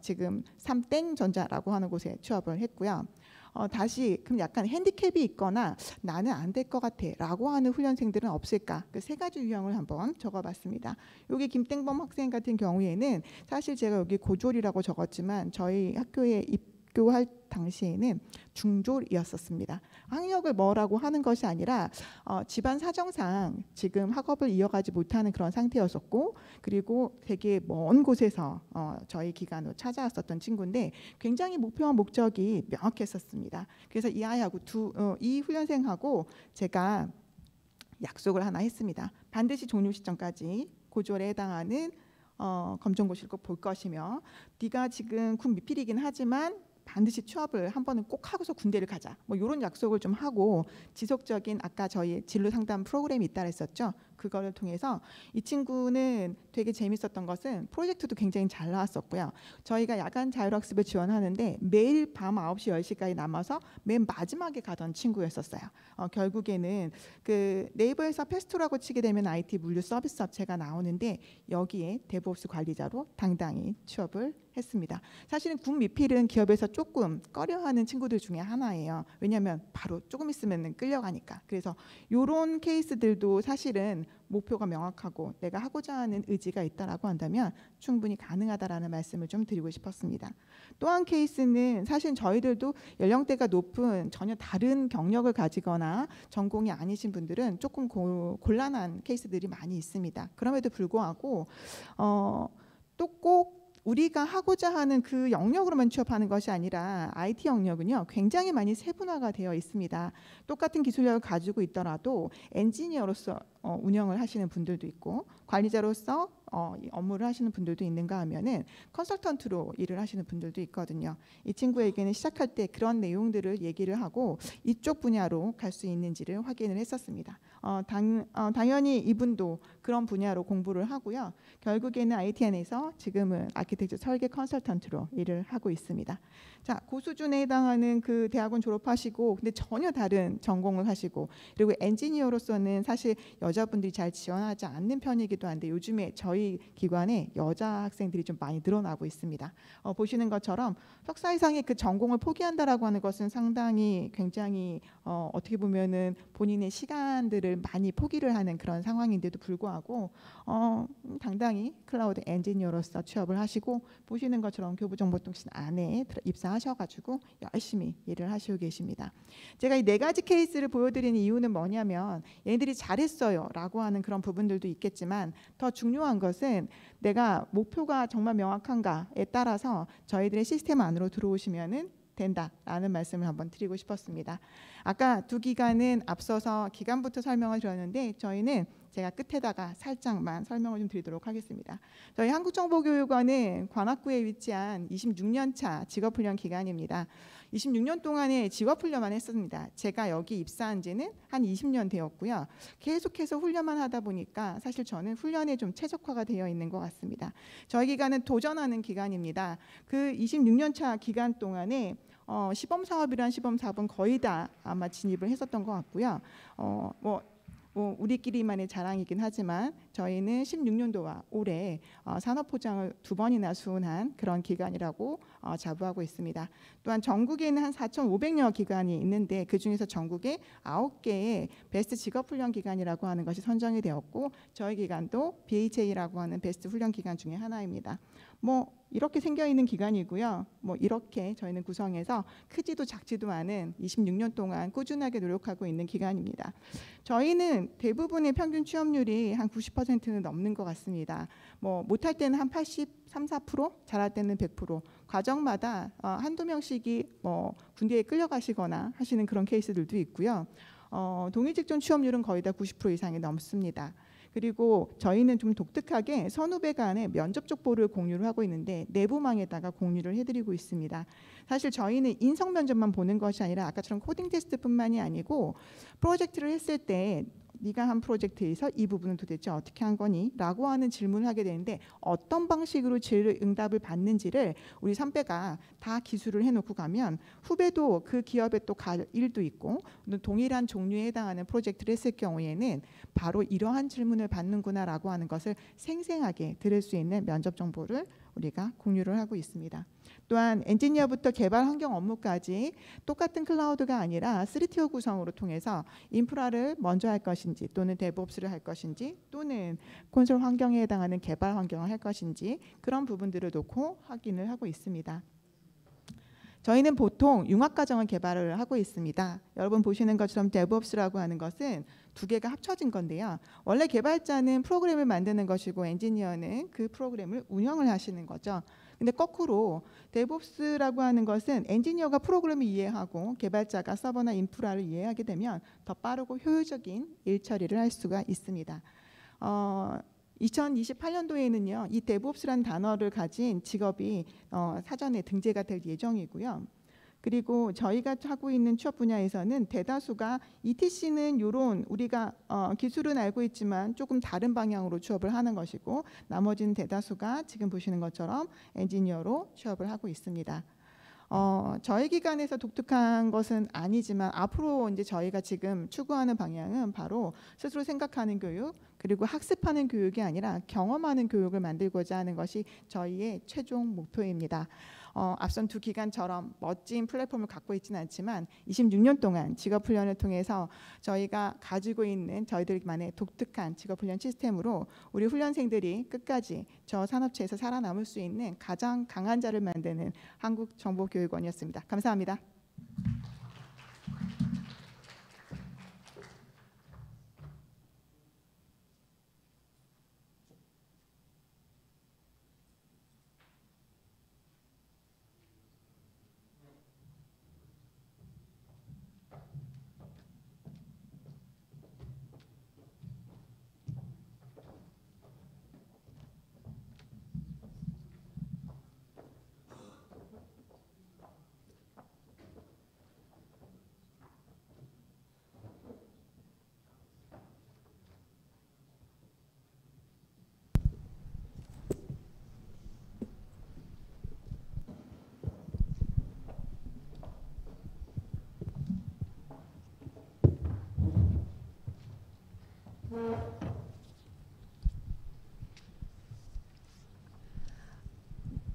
지금 3땡전자라고 하는 곳에 취업을 했고요. 다시 그럼 약간 핸디캡이 있거나 나는 안 될 것 같아 라고 하는 훈련생들은 없을까? 그 3가지 유형을 한번 적어봤습니다. 여기 김땡범 학생 같은 경우에는 사실 제가 여기 고졸이라고 적었지만 저희 학교에 학교할 당시에는 중졸이었었습니다. 학력을 뭐라고 하는 것이 아니라 집안 사정상 지금 학업을 이어가지 못하는 그런 상태였었고, 그리고 되게 먼 곳에서 저희 기관으로 찾아왔었던 친구인데 굉장히 목표와 목적이 명확했었습니다. 그래서 이 아이하고 이 훈련생하고 제가 약속을 하나 했습니다. 반드시 종료 시점까지 고졸에 해당하는 검정고시를 꼭 볼 것이며, 네가 지금 군 미필이긴 하지만 반드시 취업을 한 번은 꼭 하고서 군대를 가자, 뭐 이런 약속을 좀 하고, 지속적인 아까 저희 진로 상담 프로그램이 있다 했었죠. 그거를 통해서 이 친구는 되게 재밌었던 것은 프로젝트도 굉장히 잘 나왔었고요. 저희가 야간 자율학습을 지원하는데 매일 밤 9시 10시까지 남아서 맨 마지막에 가던 친구였었어요. 결국에는 그 네이버에서 패스토라고 치게 되면 IT 물류 서비스 업체가 나오는데 여기에 데브옵스 관리자로 당당히 취업을 했습니다. 사실은 군 미필은 기업에서 조금 꺼려하는 친구들 중에 하나예요. 왜냐하면 바로 조금 있으면 끌려가니까. 그래서 이런 케이스들도 사실은 목표가 명확하고 내가 하고자 하는 의지가 있다라고 한다면 충분히 가능하다라는 말씀을 좀 드리고 싶었습니다. 또 한 케이스는 사실 저희들도 연령대가 높은 전혀 다른 경력을 가지거나 전공이 아니신 분들은 조금 곤란한 케이스들이 많이 있습니다. 그럼에도 불구하고 또 꼭 우리가 하고자 하는 그 영역으로만 취업하는 것이 아니라 IT 영역은요 굉장히 많이 세분화가 되어 있습니다. 똑같은 기술력을 가지고 있더라도 엔지니어로서 운영을 하시는 분들도 있고, 관리자로서 업무를 하시는 분들도 있는가 하면은 컨설턴트로 일을 하시는 분들도 있거든요. 이 친구에게는 시작할 때 그런 내용들을 얘기를 하고 이쪽 분야로 갈 수 있는지를 확인을 했었습니다. 당연히 이분도 그런 분야로 공부를 하고요. 결국에는 ITN에서 지금은 아키텍처 설계 컨설턴트로 일을 하고 있습니다. 자, 고수준에 해당하는 그 대학원 졸업하시고 근데 전혀 다른 전공을 하시고, 그리고 엔지니어로서는 사실 여자분들이 잘 지원하지 않는 편이기도 한데 요즘에 저희 기관에 여자 학생들이 좀 많이 늘어나고 있습니다. 보시는 것처럼 석사 이상의 그 전공을 포기한다라고 하는 것은 상당히 굉장히 어떻게 보면은 본인의 시간들을 많이 포기를 하는 그런 상황인데도 불구하고 당당히 클라우드 엔지니어로서 취업을 하시고, 보시는 것처럼 교부정보통신 안에 입사하셔가지고 열심히 일을 하시고 계십니다. 제가 이 네 가지 케이스를 보여드리는 이유는 뭐냐면 얘네들이 잘했어요 라고 하는 그런 부분들도 있겠지만 더 중요한 것은 내가 목표가 정말 명확한가에 따라서 저희들의 시스템 안으로 들어오시면은 된다라는 말씀을 한번 드리고 싶었습니다. 아까 두 기관은 앞서서 기관부터 설명을 드렸는데 저희는 제가 끝에다가 살짝만 설명을 좀 드리도록 하겠습니다. 저희 한국정보교육원은 관악구에 위치한 26년 차 직업훈련 기관입니다. 26년 동안에 직업훈련만 했습니다. 제가 여기 입사한 지는 한 20년 되었고요. 계속해서 훈련만 하다 보니까 사실 저는 훈련에 좀 최적화가 되어 있는 것 같습니다. 저희 기관은 도전하는 기관입니다. 그 26년 차 기간 동안에 시범사업이란 시범사업은 거의 다 아마 진입을 했었던 것 같고요. 우리끼리만의 자랑이긴 하지만 저희는 16년도와 올해 산업포장을 2번이나 수운한 그런 기관이라고 자부하고 있습니다. 또한 전국에는 한 4,500여 기관이 있는데 그중에서 전국에 9개의 베스트 직업훈련 기관이라고 하는 것이 선정이 되었고, 저희 기관도 BHA라고 하는 베스트 훈련 기관 중에 하나입니다. 이렇게 생겨 있는 기관이고요. 이렇게 저희는 구성해서 크지도 작지도 않은 26년 동안 꾸준하게 노력하고 있는 기관입니다. 저희는 대부분의 평균 취업률이 한 90%는 넘는 것 같습니다. 못할 때는 한 83, 4%, 잘할 때는 100%. 과정마다 한두 명씩이 군대에 끌려가시거나 하시는 그런 케이스들도 있고요. 동일 직종 취업률은 거의 다 90% 이상이 넘습니다. 그리고 저희는 좀 독특하게 선후배 간의 면접 족보를 공유를 하고 있는데 내부망에다가 공유를 해드리고 있습니다. 사실 저희는 인성 면접만 보는 것이 아니라 아까처럼 코딩 테스트뿐만이 아니고 프로젝트를 했을 때 네가 한 프로젝트에서 이 부분은 도대체 어떻게 한 거니? 라고 하는 질문을 하게 되는데 어떤 방식으로 응답을 받는지를 우리 선배가 다 기술을 해놓고 가면 후배도 그 기업에 또 갈 일도 있고 동일한 종류에 해당하는 프로젝트를 했을 경우에는 바로 이러한 질문을 받는구나 라고 하는 것을 생생하게 들을 수 있는 면접 정보를 우리가 공유를 하고 있습니다. 또한 엔지니어부터 개발 환경 업무까지 똑같은 클라우드가 아니라 3티어 구성으로 통해서 인프라를 먼저 할 것인지 또는 데브옵스를 할 것인지 또는 콘솔 환경에 해당하는 개발 환경을 할 것인지 그런 부분들을 놓고 확인을 하고 있습니다. 저희는 보통 융합 과정을 개발을 하고 있습니다. 여러분 보시는 것처럼 DevOps라고 하는 것은 두 개가 합쳐진 건데요. 원래 개발자는 프로그램을 만드는 것이고 엔지니어는 그 프로그램을 운영을 하시는 거죠. 근데 거꾸로 DevOps라고 하는 것은 엔지니어가 프로그램을 이해하고 개발자가 서버나 인프라를 이해하게 되면 더 빠르고 효율적인 일 처리를 할 수가 있습니다. 2028년도에는요, 이 DevOps라는 단어를 가진 직업이 사전에 등재가 될 예정이고요. 그리고 저희가 하고 있는 취업 분야에서는 대다수가 ETC는 이런 우리가 기술은 알고 있지만 조금 다른 방향으로 취업을 하는 것이고, 나머지는 대다수가 지금 보시는 것처럼 엔지니어로 취업을 하고 있습니다. 저희 기관에서 독특한 것은 아니지만 앞으로 이제 저희가 지금 추구하는 방향은 바로 스스로 생각하는 교육, 그리고 학습하는 교육이 아니라 경험하는 교육을 만들고자 하는 것이 저희의 최종 목표입니다. 앞선 두 기관처럼 멋진 플랫폼을 갖고 있지는 않지만 26년 동안 직업훈련을 통해서 저희가 가지고 있는 저희들만의 독특한 직업훈련 시스템으로 우리 훈련생들이 끝까지 저 산업체에서 살아남을 수 있는 가장 강한 자를 만드는 한국정보교육원이었습니다. 감사합니다.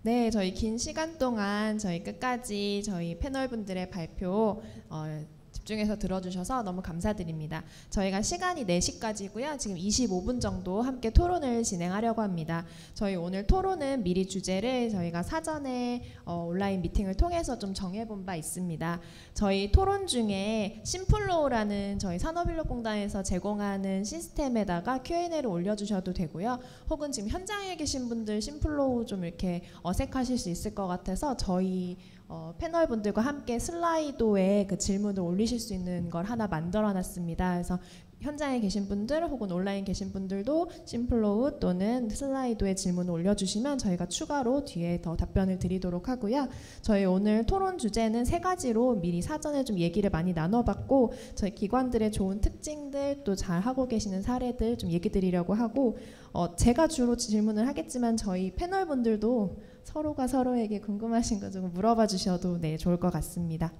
네, 저희 긴 시간 동안 저희 끝까지 저희 패널분들의 발표 집중해서 들어주셔서 너무 감사드립니다. 저희가 시간이 4시까지고요. 지금 25분 정도 함께 토론을 진행하려고 합니다. 저희 오늘 토론은 미리 주제를 저희가 사전에 온라인 미팅을 통해서 좀 정해본 바 있습니다. 저희 토론 중에 심플로우라는 저희 산업인력공단에서 제공하는 시스템에다가 Q&A를 올려주셔도 되고요. 혹은 지금 현장에 계신 분들 심플로우 좀 이렇게 어색하실 수 있을 것 같아서 저희 패널분들과 함께 슬라이도에 그 질문을 올리실 수 있는 걸 하나 만들어놨습니다. 그래서 현장에 계신 분들 혹은 온라인 계신 분들도 심플로우 또는 슬라이도에 질문을 올려주시면 저희가 추가로 뒤에 더 답변을 드리도록 하고요. 저희 오늘 토론 주제는 3가지로 미리 사전에 좀 얘기를 많이 나눠봤고, 저희 기관들의 좋은 특징들 또 잘 하고 계시는 사례들 좀 얘기 드리려고 하고, 제가 주로 질문을 하겠지만 저희 패널분들도 서로가 서로에게 궁금하신 거 좀 물어봐 주셔도 좋을 것 같습니다.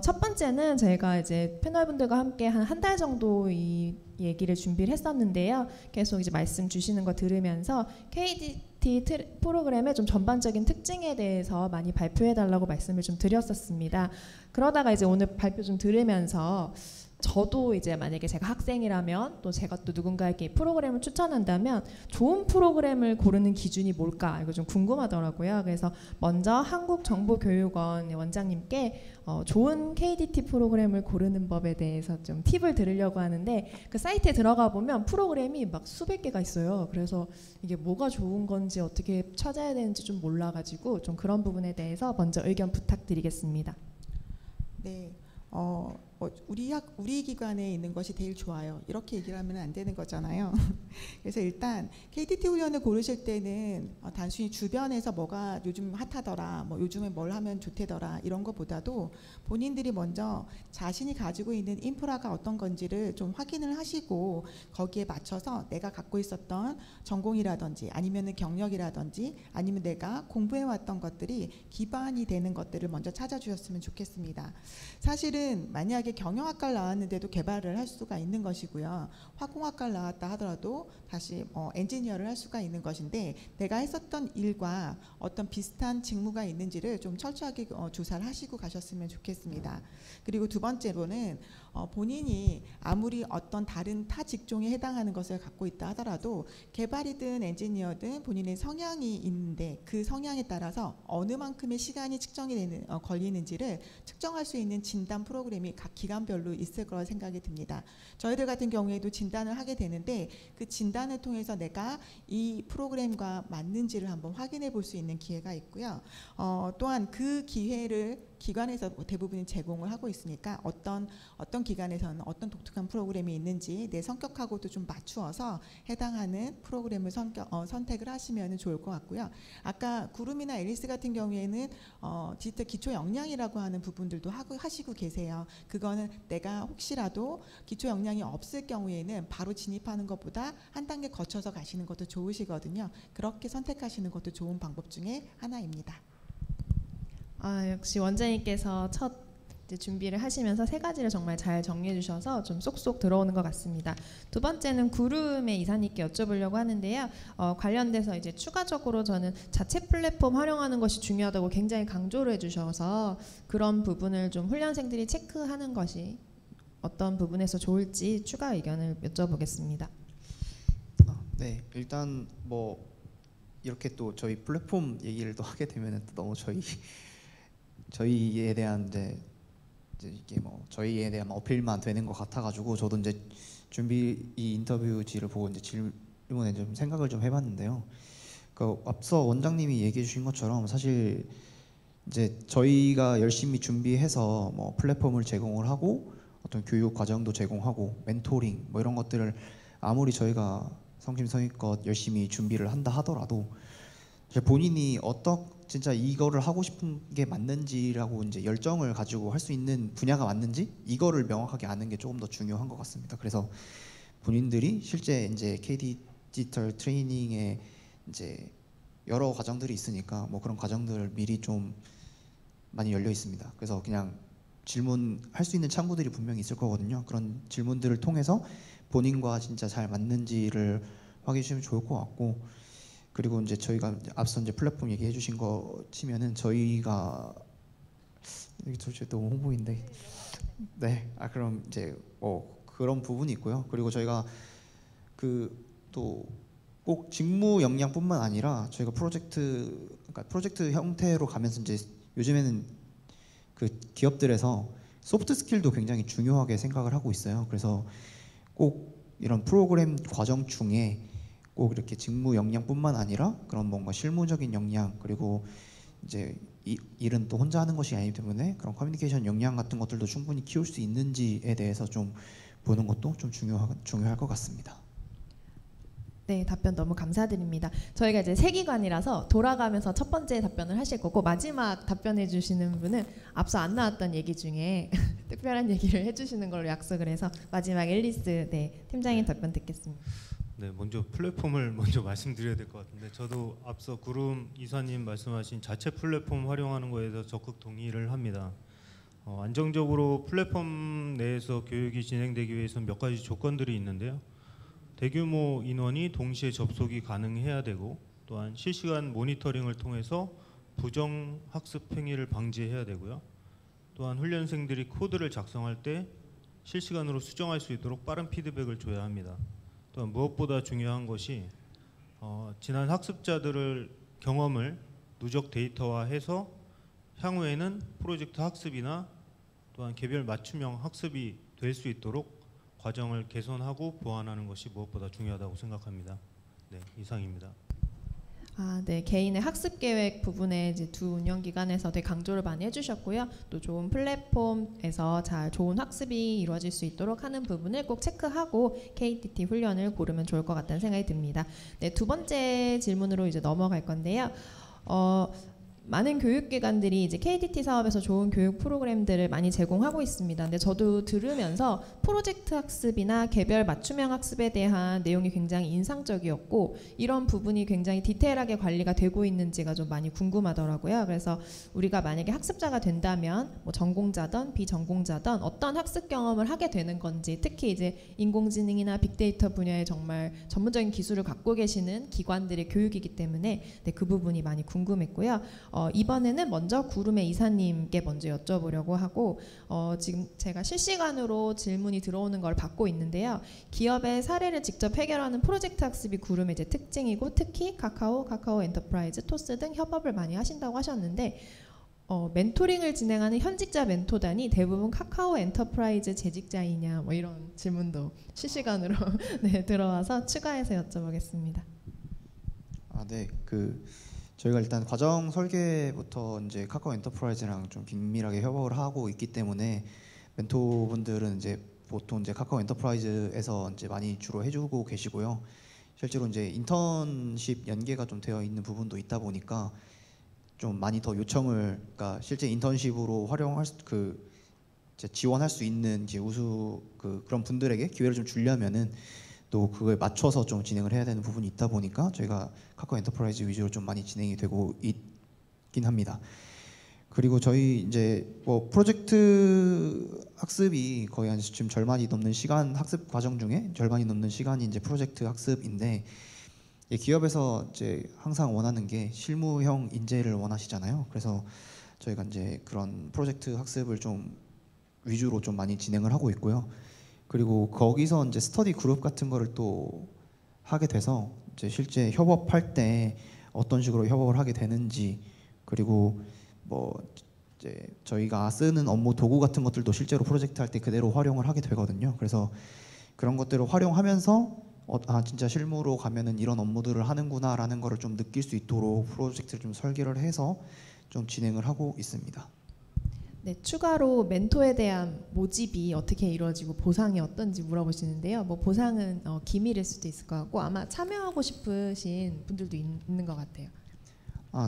첫 번째는 저희가 이제 패널분들과 함께 한 달 정도 이 얘기를 준비를 했었는데요. 계속 이제 말씀 주시는 거 들으면서 KDT 프로그램의 좀 전반적인 특징에 대해서 많이 발표해 달라고 말씀을 좀 드렸었습니다. 그러다가 이제 오늘 발표 좀 들으면서 저도 이제 만약에 제가 학생이라면 또 제가 또 누군가에게 프로그램을 추천한다면 좋은 프로그램을 고르는 기준이 뭘까 이거 좀 궁금하더라고요. 그래서 먼저 한국정보교육원 원장님께 좋은 KDT 프로그램을 고르는 법에 대해서 좀 팁을 드리려고 하는데, 그 사이트에 들어가 보면 프로그램이 막 수백 개가 있어요. 그래서 이게 뭐가 좋은 건지 어떻게 찾아야 되는지 좀 몰라가지고 좀 그런 부분에 대해서 먼저 의견 부탁드리겠습니다. 네. 우리 기관에 있는 것이 제일 좋아요. 이렇게 얘기를 하면 안 되는 거잖아요. 그래서 일단 KDT 훈련을 고르실 때는 단순히 주변에서 뭐가 요즘 핫하더라, 뭐 요즘에 뭘 하면 좋대더라 이런 것보다도 본인들이 먼저 자신이 가지고 있는 인프라가 어떤 건지를 좀 확인을 하시고 거기에 맞춰서 내가 갖고 있었던 전공이라든지 아니면은 경력이라든지 아니면 내가 공부해왔던 것들이 기반이 되는 것들을 먼저 찾아주셨으면 좋겠습니다. 사실은 만약에 경영학과를 나왔는데도 개발을 할 수가 있는 것이고요. 화공학과를 나왔다 하더라도 다시 엔지니어를 할 수가 있는 것인데 내가 했었던 일과 어떤 비슷한 직무가 있는지를 좀 철저하게 조사를 하시고 가셨으면 좋겠습니다. 그리고 두 번째로는 본인이 아무리 어떤 다른 타 직종에 해당하는 것을 갖고 있다 하더라도 개발이든 엔지니어든 본인의 성향이 있는데 그 성향에 따라서 어느 만큼의 시간이 측정이 되는 걸리는지를 측정할 수 있는 진단 프로그램이 각 기관별로 있을 거라 생각이 듭니다. 저희들 같은 경우에도 진단을 하게 되는데 그 진단을 통해서 내가 이 프로그램과 맞는지를 한번 확인해 볼 수 있는 기회가 있고요. 또한 그 기회를 기관에서 대부분 제공을 하고 있으니까 어떤 기관에서는 어떤 독특한 프로그램이 있는지 내 성격하고도 좀 맞추어서 해당하는 프로그램을 선택을 하시면 좋을 것 같고요. 아까 구름이나 앨리스 같은 경우에는 디지털 기초 역량이라고 하는 부분들도 하시고 계세요. 그거는 내가 혹시라도 기초 역량이 없을 경우에는 바로 진입하는 것보다 한 단계 거쳐서 가시는 것도 좋으시거든요. 그렇게 선택하시는 것도 좋은 방법 중에 하나입니다. 역시 원장님께서 첫 준비를 하시면서 세 가지를 정말 잘 정리해 주셔서 좀 쏙쏙 들어오는 것 같습니다. 두 번째는 구름의 이사님께 여쭤보려고 하는데요. 관련돼서 이제 추가적으로 저는 자체 플랫폼 활용하는 것이 중요하다고 굉장히 강조를 해주셔서 그런 부분을 좀 훈련생들이 체크하는 것이 어떤 부분에서 좋을지 추가 의견을 여쭤보겠습니다. 네, 일단 뭐 이렇게 또 저희 플랫폼 얘기를 또 하게 되면은 또 너무 저희에 대한 이제 이게 뭐 저희에 대한 어필만 되는 것 같아가지고 저도 이제 이 인터뷰지를 보고 이제 질문에 좀 생각을 좀 해봤는데요. 그 앞서 원장님이 얘기해주신 것처럼 사실 이제 저희가 열심히 준비해서 뭐 플랫폼을 제공을 하고 어떤 교육 과정도 제공하고 멘토링 뭐 이런 것들을 아무리 저희가 성심성의껏 열심히 준비를 한다 하더라도 본인이 진짜 이거를 하고 싶은 게 맞는지라고 이제 열정을 가지고 할 수 있는 분야가 맞는지 이거를 명확하게 아는 게 조금 더 중요한 것 같습니다. 그래서 본인들이 실제 이제 KD 디지털 트레이닝에 이제 여러 과정들이 있으니까 뭐 그런 과정들을 미리 좀 많이 열려 있습니다. 그래서 그냥 질문할 수 있는 창구들이 분명히 있을 거거든요. 그런 질문들을 통해서 본인과 진짜 잘 맞는지를 확인해 주시면 좋을 것 같고, 그리고 이제 저희가 앞서 이제 플랫폼 얘기해 주신 거 치면은 저희가 이게 도대체 너무 홍보인데 네, 그럼 이제 그런 부분이 있고요. 그리고 저희가 그 또 꼭 직무 역량뿐만 아니라 저희가 프로젝트 형태로 가면서 이제 요즘에는 그 기업들에서 소프트 스킬도 굉장히 중요하게 생각을 하고 있어요. 그래서 꼭 이런 프로그램 과정 중에 꼭 이렇게 직무 역량뿐만 아니라 그런 뭔가 실무적인 역량, 그리고 이제 일은 또 혼자 하는 것이 아니기 때문에 그런 커뮤니케이션 역량 같은 것들도 충분히 키울 수 있는지에 대해서 좀 보는 것도 좀 중요할 것 같습니다. 네, 답변 너무 감사드립니다. 저희가 이제 세 기관이라서 돌아가면서 첫 번째 답변을 하실 거고 마지막 답변해 주시는 분은 앞서 안 나왔던 얘기 중에 특별한 얘기를 해주시는 걸로 약속을 해서 마지막 앨리스 팀장님 답변 듣겠습니다. 네, 먼저 플랫폼을 먼저 말씀드려야 될 것 같은데 저도 앞서 구름 이사님 말씀하신 자체 플랫폼 활용하는 거에 대해서 적극 동의를 합니다. 안정적으로 플랫폼 내에서 교육이 진행되기 위해서는 몇 가지 조건들이 있는데요. 대규모 인원이 동시에 접속이 가능해야 되고, 또한 실시간 모니터링을 통해서 부정 학습 행위를 방지해야 되고요. 또한 훈련생들이 코드를 작성할 때 실시간으로 수정할 수 있도록 빠른 피드백을 줘야 합니다. 또한 무엇보다 중요한 것이 지난 학습자들의 경험을 누적 데이터화해서 향후에는 프로젝트 학습이나 또한 개별 맞춤형 학습이 될 수 있도록 과정을 개선하고 보완하는 것이 무엇보다 중요하다고 생각합니다. 네, 이상입니다. 네, 개인의 학습 계획 부분에 이제 두 운영기관에서 되게 강조를 많이 해주셨고요. 또 좋은 플랫폼에서 좋은 학습이 이루어질 수 있도록 하는 부분을 꼭 체크하고 KDT 훈련을 고르면 좋을 것 같다는 생각이 듭니다. 네, 두 번째 질문으로 이제 넘어갈 건데요. 많은 교육기관들이 이제 KDT 사업에서 좋은 교육 프로그램들을 많이 제공하고 있습니다. 근데 저도 들으면서 프로젝트 학습이나 개별 맞춤형 학습에 대한 내용이 굉장히 인상적이었고 이런 부분이 굉장히 디테일하게 관리가 되고 있는지가 좀 많이 궁금하더라고요. 그래서 우리가 만약에 학습자가 된다면 뭐 전공자든 비전공자든 어떤 학습 경험을 하게 되는 건지, 특히 이제 인공지능이나 빅데이터 분야에 정말 전문적인 기술을 갖고 계시는 기관들의 교육이기 때문에 네, 그 부분이 많이 궁금했고요. 이번에는 먼저 구름의 이사님께 먼저 여쭤보려고 하고 지금 제가 실시간으로 질문이 들어오는 걸 받고 있는데요. 기업의 사례를 직접 해결하는 프로젝트 학습이 구름의 이제 특징이고 특히 카카오 엔터프라이즈, 토스 등 협업을 많이 하신다고 하셨는데 멘토링을 진행하는 현직자 멘토단이 대부분 카카오 엔터프라이즈 재직자이냐 뭐 이런 질문도 실시간으로 네, 들어와서 추가해서 여쭤보겠습니다. 네. 저희가 일단 과정 설계부터 이제 카카오 엔터프라이즈랑 좀 긴밀하게 협업을 하고 있기 때문에 멘토분들은 이제 보통 이제 카카오 엔터프라이즈에서 이제 많이 주로 해주고 계시고요. 실제로 이제 인턴십 연계가 좀 되어 있는 부분도 있다 보니까 좀 많이 더 요청을, 그러니까 실제 인턴십으로 활용할 이제 지원할 수 있는 이제 그런 분들에게 기회를 좀 주려면은 또 그거에 맞춰서 좀 진행을 해야 되는 부분이 있다 보니까 저희가 카카오 엔터프라이즈 위주로 좀 많이 진행이 되고 있긴 합니다. 그리고 저희 이제 뭐 프로젝트 학습이 거의 한 지금 절반이 넘는 시간, 학습 과정 중에 절반이 넘는 시간이 이제 프로젝트 학습인데, 기업에서 이제 항상 원하는 게 실무형 인재를 원하시잖아요. 그래서 저희가 이제 그런 프로젝트 학습을 좀 위주로 좀 많이 진행을 하고 있고요. 그리고 거기서 이제 스터디 그룹 같은 거를 또 하게 돼서 이제 실제 협업할 때 어떤 식으로 협업을 하게 되는지, 그리고 뭐 이제 저희가 쓰는 업무 도구 같은 것들도 실제로 프로젝트 할 때 그대로 활용을 하게 되거든요. 그래서 그런 것들을 활용하면서 진짜 실무로 가면은 이런 업무들을 하는구나라는 거를 좀 느낄 수 있도록 프로젝트를 좀 설계를 해서 좀 진행을 하고 있습니다. 네, 추가로 멘토에 대한 모집이 어떻게 이루어지고 보상이 어떤지 물어보시는데요. 뭐 보상은 기밀일 수도 있을 것 같고 아마 참여하고 싶으신 분들도 있는 것 같아요.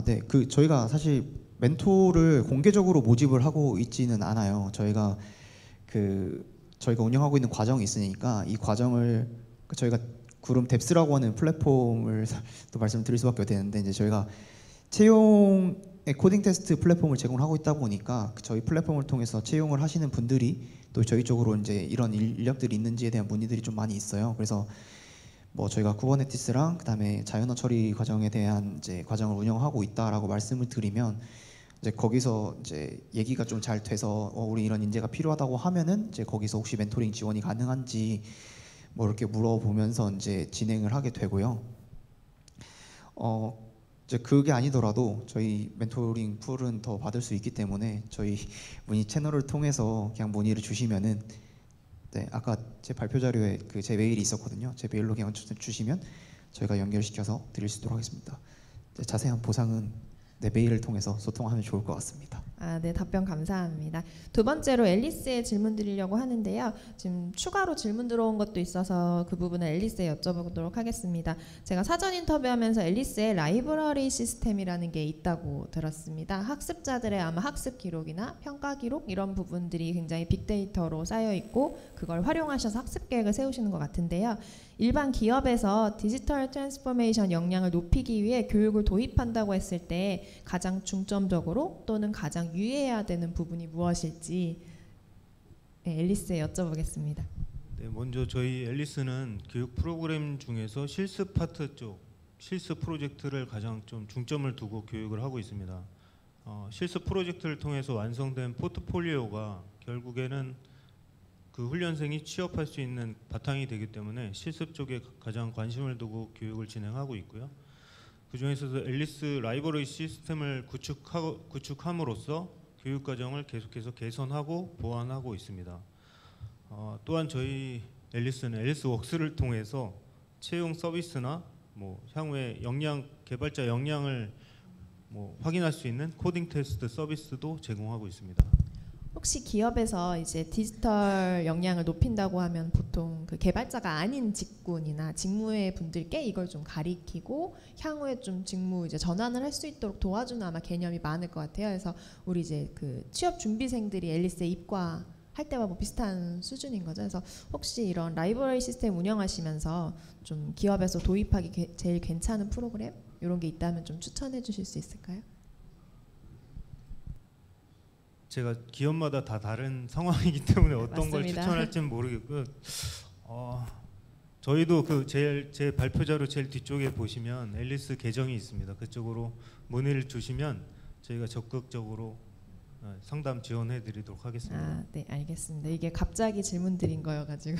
네. 저희가 사실 멘토를 공개적으로 모집을 하고 있지는 않아요. 저희가 운영하고 있는 과정이 있으니까 이 과정을 저희가 구름 뎁스라고 하는 플랫폼을 또 말씀드릴 수밖에 되는데, 이제 저희가 채용의 코딩 테스트 플랫폼을 제공하고 있다 보니까 저희 플랫폼을 통해서 채용을 하시는 분들이 또 저희 쪽으로 이제 이런 인력들이 있는지에 대한 문의들이 좀 많이 있어요. 그래서 뭐 저희가 쿠버네티스랑 그다음에 자연어 처리 과정에 대한 이제 과정을 운영하고 있다라고 말씀을 드리면, 이제 거기서 이제 얘기가 좀 잘 돼서 우리 이런 인재가 필요하다고 하면은 이제 거기서 혹시 멘토링 지원이 가능한지 뭐 이렇게 물어보면서 이제 진행을 하게 되고요. 이제 그게 아니더라도 저희 멘토링 풀은 더 받을 수 있기 때문에 저희 문의 채널을 통해서 그냥 문의를 주시면은, 네, 아까 제 발표 자료에 제 메일이 있었거든요. 제 메일로 그냥 주시면 저희가 연결시켜서 드릴 수 있도록 하겠습니다. 네, 자세한 보상은 메일을 통해서 소통하면 좋을 것 같습니다. 네, 답변 감사합니다. 두 번째로 앨리스에 질문 드리려고 하는데요. 지금 추가로 질문 들어온 것도 있어서 그 부분을 앨리스에 여쭤보도록 하겠습니다. 제가 사전 인터뷰하면서 앨리스에 라이브러리 시스템이라는 게 있다고 들었습니다. 학습자들의 아마 학습 기록이나 평가 기록 이런 부분들이 굉장히 빅데이터로 쌓여 있고 그걸 활용하셔서 학습 계획을 세우시는 것 같은데요. 일반 기업에서 디지털 트랜스포메이션 역량을 높이기 위해 교육을 도입한다고 했을 때 가장 중점적으로 또는 가장 유의해야 되는 부분이 무엇일지 앨리스에 여쭤보겠습니다. 네, 먼저 저희 앨리스는 교육 프로그램 중에서 실습 파트 쪽, 실습 프로젝트를 가장 좀 중점을 두고 교육을 하고 있습니다. 실습 프로젝트를 통해서 완성된 포트폴리오가 결국에는 그 훈련생이 취업할 수 있는 바탕이 되기 때문에 실습 쪽에 가장 관심을 두고 교육을 진행하고 있고요. 그 중에서도 앨리스 라이브러리 시스템을 구축함으로써 교육 과정을 계속해서 개선하고 보완하고 있습니다. 또한 저희 앨리스는 앨리스 웍스를 통해서 채용 서비스나 뭐 향후에 개발자 역량을 확인할 수 있는 코딩 테스트 서비스도 제공하고 있습니다. 혹시 기업에서 이제 디지털 역량을 높인다고 하면 보통 그 개발자가 아닌 직군이나 직무의 분들께 이걸 좀 가리키고 향후에 좀 직무 이제 전환을 할 수 있도록 도와주는 아마 개념이 많을 것 같아요. 그래서 우리 이제 그 취업 준비생들이 앨리스에 입과할 때와 뭐 비슷한 수준인 거죠. 그래서 혹시 이런 라이브러리 시스템 운영하시면서 좀 기업에서 도입하기 제일 괜찮은 프로그램 이런 게 있다면 좀 추천해 주실 수 있을까요? 제가 기업마다 다 다른 상황이기 때문에 어떤 걸 맞습니다. 추천할지는 모르겠고요. 저희도 그 제 발표자료 제일 뒤쪽에 보시면 앨리스 계정이 있습니다. 그쪽으로 문의를 주시면 저희가 적극적으로 상담 지원해드리도록 하겠습니다. 아, 네, 알겠습니다. 이게 갑자기 질문드린 거여가지고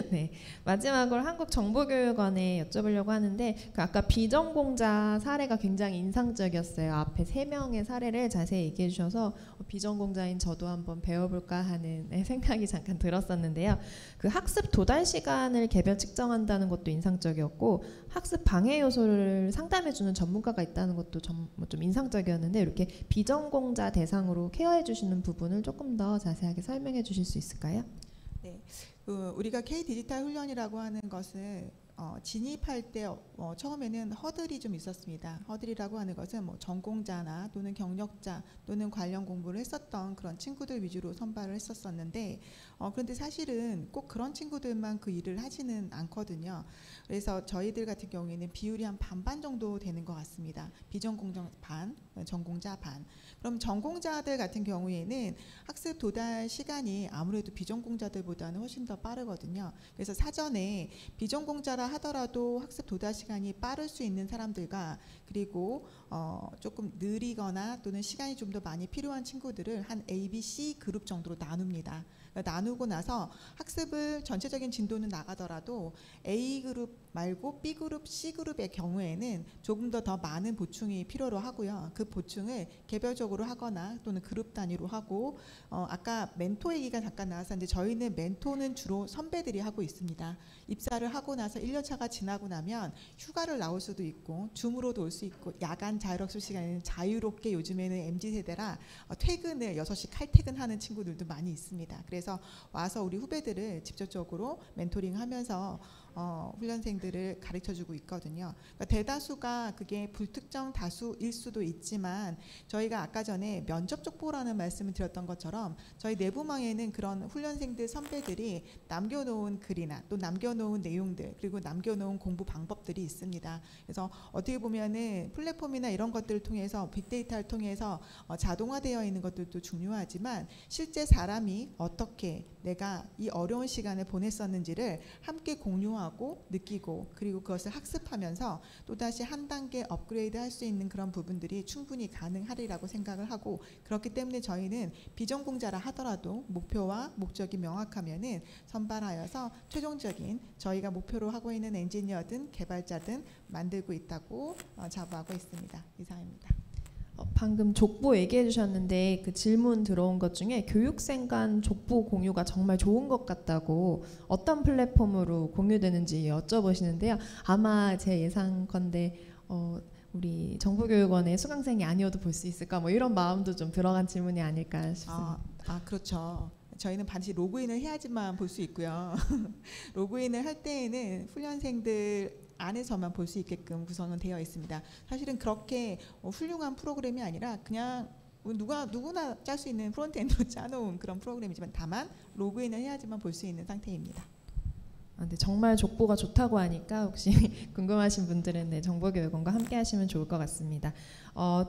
네, 마지막으로 한국정보교육원에 여쭤보려고 하는데 그 아까 비전공자 사례가 굉장히 인상적이었어요. 앞에 3명의 사례를 자세히 얘기해 주셔서 비전공자인 저도 한번 배워볼까 하는 생각이 잠깐 들었었는데요. 그 학습 도달 시간을 개별 측정한다는 것도 인상적이었고 학습 방해 요소를 상담해주는 전문가가 있다는 것도 좀 인상적이었는데 이렇게 비전공자 대상으로 케어해 주시는 부분을 조금 더 자세하게 설명해 주실 수 있을까요? 네, 우리가 K 디지털 훈련이라고 하는 것을 진입할 때 처음에는 허들이 좀 있었습니다. 허들이라고 하는 것은 뭐 전공자나 또는 경력자 또는 관련 공부를 했었던 그런 친구들 위주로 선발을 했었었는데 그런데 사실은 꼭 그런 친구들만 그 일을 하지는 않거든요. 그래서 저희들 같은 경우에는 비율이 한 반반 정도 되는 것 같습니다. 비전공자 반, 전공자 반. 그럼 전공자들 같은 경우에는 학습 도달 시간이 아무래도 비전공자들보다는 훨씬 더 빠르거든요. 그래서 사전에 비전공자라 하더라도 학습 도달 시간이 빠를 수 있는 사람들과 그리고 조금 느리거나 또는 시간이 좀 더 많이 필요한 친구들을 한 A, B, C 그룹 정도로 나눕니다. 나누고 나서 학습을 전체적인 진도는 나가더라도 A 그룹 말고 B 그룹, C 그룹의 경우에는 조금 더 많은 보충이 필요로 하고요. 그 보충을 개별적으로 하거나 또는 그룹 단위로 하고 아까 멘토 얘기가 잠깐 나왔었는데 저희는 멘토는 주로 선배들이 하고 있습니다. 입사를 하고 나서 1년차가 지나고 나면 휴가를 나올 수도 있고 줌으로도 올 수 있고 야간 자율학습 시간에는 자유롭게 요즘에는 MZ세대라 퇴근을 6시 칼퇴근하는 친구들도 많이 있습니다. 그래서 와서 우리 후배들을 직접적으로 멘토링하면서 훈련생들을 가르쳐주고 있거든요. 그러니까 대다수가 그게 불특정 다수일 수도 있지만 저희가 아까 전에 면접 족보라는 말씀을 드렸던 것처럼 저희 내부망에는 그런 훈련생들 선배들이 남겨놓은 글이나 또 남겨놓은 내용들 그리고 남겨놓은 공부 방법들이 있습니다. 그래서 어떻게 보면은 플랫폼이나 이런 것들을 통해서 빅데이터를 통해서 자동화되어 있는 것들도 중요하지만 실제 사람이 어떻게 내가 이 어려운 시간을 보냈었는지를 함께 공유하고 느끼고 그리고 그것을 학습하면서 또다시 한 단계 업그레이드 할 수 있는 그런 부분들이 충분히 가능하리라고 생각을 하고 그렇기 때문에 저희는 비전공자라 하더라도 목표와 목적이 명확하면은 선발하여서 최종적인 저희가 목표로 하고 있는 엔지니어든 개발자든 만들고 있다고 자부하고 있습니다. 이상입니다. 방금 족보 얘기해 주셨는데 그 질문 들어온 것 중에 교육생 간 족보 공유가 정말 좋은 것 같다고 어떤 플랫폼으로 공유되는지 여쭤보시는데요. 아마 제 예상컨대 우리 정보교육원의 수강생이 아니어도 볼 수 있을까 뭐 이런 마음도 좀 들어간 질문이 아닐까 싶습니다. 그렇죠. 저희는 반드시 로그인을 해야지만 볼 수 있고요. 로그인을 할 때에는 훈련생들 안에서만 볼 수 있게끔 구성은 되어 있습니다. 사실은 그렇게 훌륭한 프로그램이 아니라 그냥 누구나 짤 수 있는 프론트엔드로 짜놓은 그런 프로그램이지만 다만 로그인을 해야지만 볼 수 있는 상태입니다. 근데 정말 족보가 좋다고 하니까 혹시 궁금하신 분들은 네, 정보교육원과 함께 하시면 좋을 것 같습니다.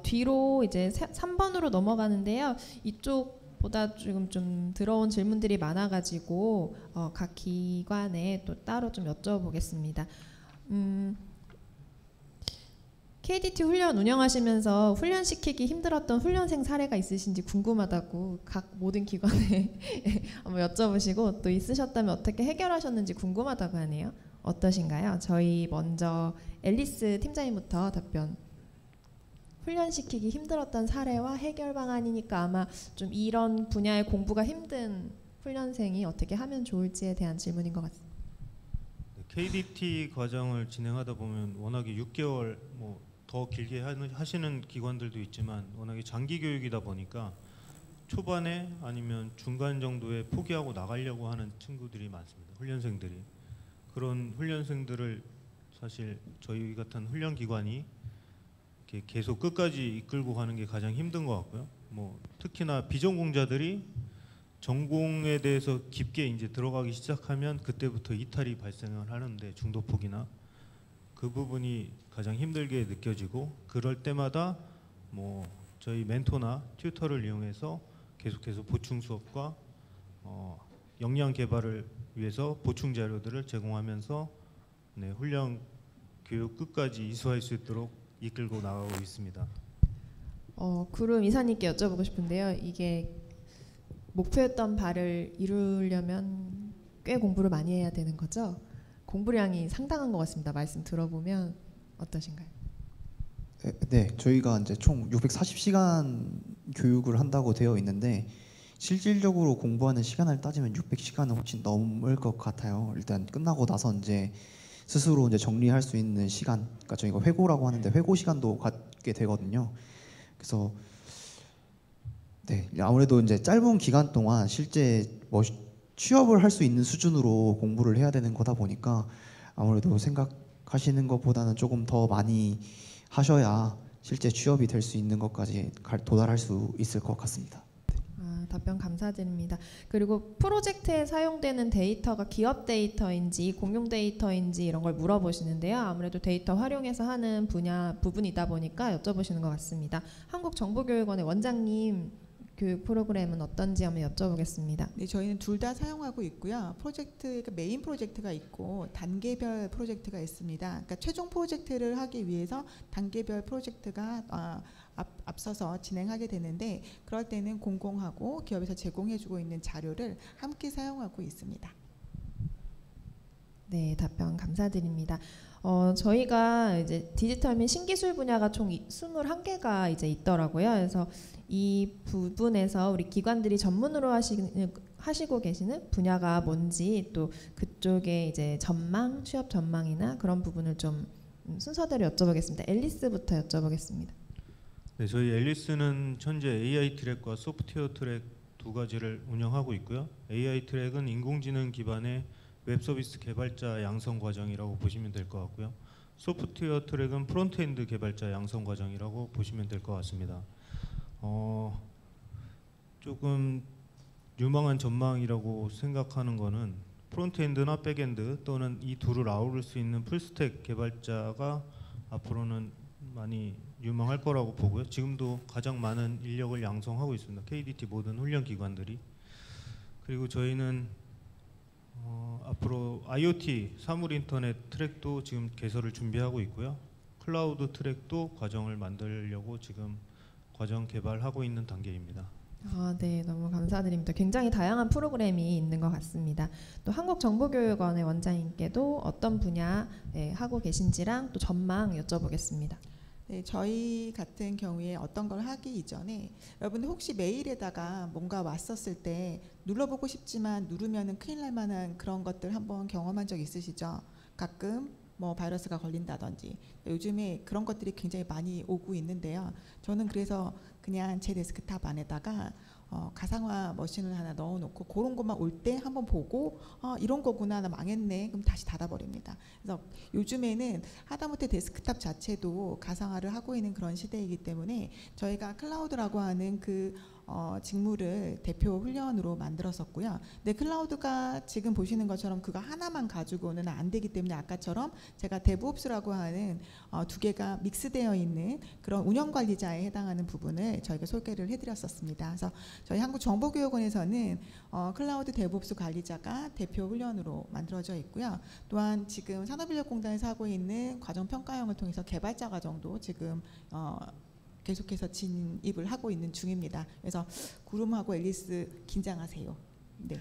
뒤로 이제 3번으로 넘어가는데요. 이쪽보다 지금 좀 들어온 질문들이 많아가지고 각 기관에 또 따로 좀 여쭤보겠습니다. KDT 훈련 운영하시면서 훈련시키기 힘들었던 훈련생 사례가 있으신지 궁금하다고 각 모든 기관에 한번 여쭤보시고 또 있으셨다면 어떻게 해결하셨는지 궁금하다고 하네요. 어떠신가요? 저희 먼저 앨리스 팀장님부터 답변. 훈련시키기 힘들었던 사례와 해결 방안이니까 아마 좀 이런 분야의 공부가 힘든 훈련생이 어떻게 하면 좋을지에 대한 질문인 것 같습니다. KDT 과정을 진행하다 보면 워낙에 6개월 더 길게 하시는 기관들도 있지만 워낙에 장기 교육이다 보니까 초반에 아니면 중간 정도에 포기하고 나가려고 하는 친구들이 많습니다. 훈련생들이. 그런 훈련생들을 사실 저희 같은 훈련 기관이 이렇게 계속 끝까지 이끌고 가는 게 가장 힘든 것 같고요. 뭐 특히나 비전공자들이 전공에 대해서 깊게 이제 들어가기 시작하면 그때부터 이탈이 발생을 하는데 중도 포기나 그 부분이 가장 힘들게 느껴지고 그럴 때마다 뭐 저희 멘토나 튜터를 이용해서 계속해서 보충 수업과 역량 개발을 위해서 보충 자료들을 제공하면서 네, 훈련 교육 끝까지 이수할 수 있도록 이끌고 나가고 있습니다. 구름 이사님께 여쭤보고 싶은데요. 이게 목표했던 바를 이루려면 꽤 공부를 많이 해야 되는 거죠? 공부량이 상당한 것 같습니다. 말씀 들어보면 어떠신가요? 네, 저희가 이제 총 640시간 교육을 한다고 되어 있는데 실질적으로 공부하는 시간을 따지면 600시간은 훨씬 넘을 것 같아요. 일단 끝나고 나서 이제 스스로 이제 정리할 수 있는 시간, 그러니까 저희가 회고라고 하는데 회고 시간도 갖게 되거든요. 그래서 네, 아무래도 이제 짧은 기간 동안 실제 뭐 취업을 할 수 있는 수준으로 공부를 해야 되는 거다 보니까 아무래도 생각하시는 것보다는 조금 더 많이 하셔야 실제 취업이 될 수 있는 것까지 도달할 수 있을 것 같습니다. 답변 감사드립니다. 그리고 프로젝트에 사용되는 데이터가 기업 데이터인지 공용 데이터인지 이런 걸 물어보시는데요. 아무래도 데이터 활용해서 하는 부분이다 보니까 여쭤보시는 것 같습니다. 한국정보교육원의 원장님 교육 프로그램은 어떤지 한번 여쭤보겠습니다. 네, 저희는 둘 다 사용하고 있고요. 그러니까 메인 프로젝트가 있고 단계별 프로젝트가 있습니다. 그러니까 최종 프로젝트를 하기 위해서 단계별 프로젝트가 앞서서 진행하게 되는데 그럴 때는 공공하고 기업에서 제공해주고 있는 자료를 함께 사용하고 있습니다. 네, 답변 감사드립니다. 저희가 이제 디지털 및 신기술 분야가 총 21개가 이제 있더라고요. 그래서 이 부분에서 우리 기관들이 전문으로 하시고 계시는 분야가 뭔지 또 그쪽에 이제 전망, 취업 전망이나 그런 부분을 좀 순서대로 여쭤보겠습니다. 앨리스부터 여쭤보겠습니다. 네, 저희 앨리스는 현재 AI 트랙과 소프트웨어 트랙 두 가지를 운영하고 있고요. AI 트랙은 인공지능 기반의 웹 서비스 개발자 양성 과정이라고 보시면 될 것 같고요. 소프트웨어 트랙은 프론트엔드 개발자 양성 과정이라고 보시면 될 것 같습니다. 조금 유망한 전망이라고 생각하는 거는 프론트엔드나 백엔드 또는 이 둘을 아우를 수 있는 풀스택 개발자가 앞으로는 많이 유망할 거라고 보고요. 지금도 가장 많은 인력을 양성하고 있습니다. KDT 모든 훈련 기관들이. 그리고 저희는 앞으로 IoT 사물 인터넷 트랙도 지금 개설을 준비하고 있고요. 클라우드 트랙도 과정을 만들려고 지금 과정 개발하고 있는 단계입니다. 네, 너무 감사드립니다. 굉장히 다양한 프로그램이 있는 것 같습니다. 또 한국정보교육원의 원장님께도 어떤 분야 하고 계신지랑 또 전망 여쭤보겠습니다. 네, 저희 같은 경우에 어떤 걸 하기 이전에 여러분들 혹시 메일에다가 뭔가 왔었을 때 눌러보고 싶지만 누르면은 큰일 날 만한 그런 것들 한번 경험한 적 있으시죠? 가끔 뭐 바이러스가 걸린다든지 요즘에 그런 것들이 굉장히 많이 오고 있는데요. 저는 그래서 그냥 제 데스크탑 안에다가 가상화 머신을 하나 넣어놓고 그런 것만 올 때 한번 보고 이런 거구나, 나 망했네, 그럼 다시 닫아버립니다. 그래서 요즘에는 하다못해 데스크탑 자체도 가상화를 하고 있는 그런 시대이기 때문에 저희가 클라우드라고 하는 그 직무를 대표 훈련으로 만들었었고요. 근데 클라우드가 지금 보시는 것처럼 그거 하나만 가지고는 안 되기 때문에 아까처럼 제가 데브옵스라고 하는 두 개가 믹스되어 있는 그런 운영관리자에 해당하는 부분을 저희가 소개를 해드렸었습니다. 그래서 저희 한국정보교육원에서는 클라우드 데브옵스 관리자가 대표 훈련으로 만들어져 있고요. 또한 지금 산업인력공단에서 하고 있는 과정평가형을 통해서 개발자 과정도 지금 계속해서 진입을 하고 있는 중입니다. 그래서 구름하고 앨리스 긴장하세요. 네.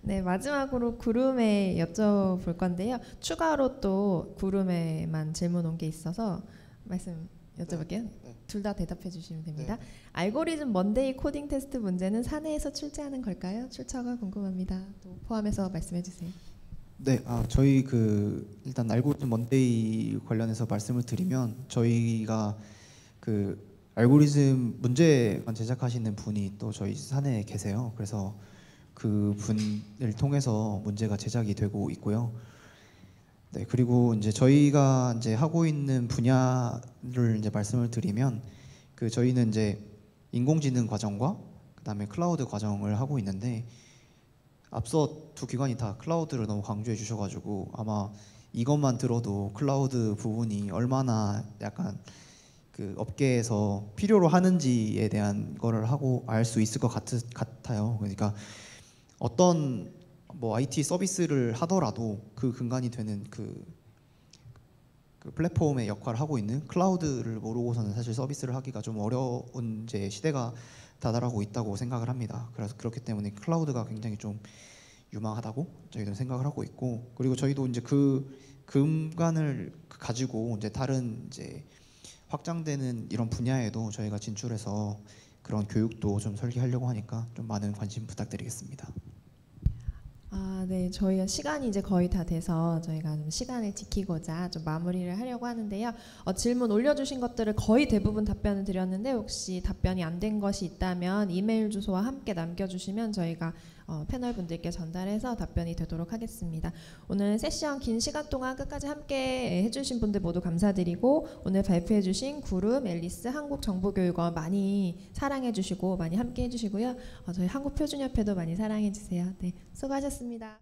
네, 마지막으로 구름에 여쭤볼 건데요. 추가로 또 구름에만 질문 온 게 있어서 말씀 여쭤볼게요. 네. 둘 다 대답해 주시면 됩니다. 네. 알고리즘 먼데이 코딩 테스트 문제는 사내에서 출제하는 걸까요? 출처가 궁금합니다. 또 포함해서 말씀해 주세요. 네, 저희 일단 알고리즘 먼데이 관련해서 말씀을 드리면 저희가 알고리즘 문제만 제작하시는 분이 또 저희 사내에 계세요. 그래서 그 분을 통해서 문제가 제작이 되고 있고요. 네, 그리고 이제 저희가 이제 하고 있는 분야를 이제 말씀을 드리면 그 저희는 이제 인공지능 과정과 그다음에 클라우드 과정을 하고 있는데 앞서 두 기관이 다 클라우드를 너무 강조해 주셔가지고 아마 이것만 들어도 클라우드 부분이 얼마나 약간 그 업계에서 필요로 하는지에 대한 거를 하고 알 수 있을 것 같아요. 그러니까 어떤 뭐 IT 서비스를 하더라도 그 근간이 되는 그 플랫폼의 역할을 하고 있는 클라우드를 모르고서는 사실 서비스를 하기가 좀 어려운 이제 시대가 다다라고 있다고 생각을 합니다. 그래서 그렇기 때문에 클라우드가 굉장히 좀 유망하다고 저희도 생각을 하고 있고, 그리고 저희도 이제 그 근간을 가지고 이제 다른 이제 확장되는 이런 분야에도 저희가 진출해서 그런 교육도 좀 설계하려고 하니까 좀 많은 관심 부탁드리겠습니다. 네, 저희가 시간이 이제 거의 다 돼서 저희가 좀 시간을 지키고자 좀 마무리를 하려고 하는데요. 질문 올려주신 것들을 거의 대부분 답변을 드렸는데 혹시 답변이 안 된 것이 있다면 이메일 주소와 함께 남겨주시면 저희가 패널 분들께 전달해서 답변이 되도록 하겠습니다. 오늘 세션 긴 시간 동안 끝까지 함께 해주신 분들 모두 감사드리고 오늘 발표해주신 구름, 앨리스, 한국정보교육원 많이 사랑해주시고 많이 함께 해주시고요. 저희 한국표준협회도 많이 사랑해주세요. 네, 수고하셨습니다.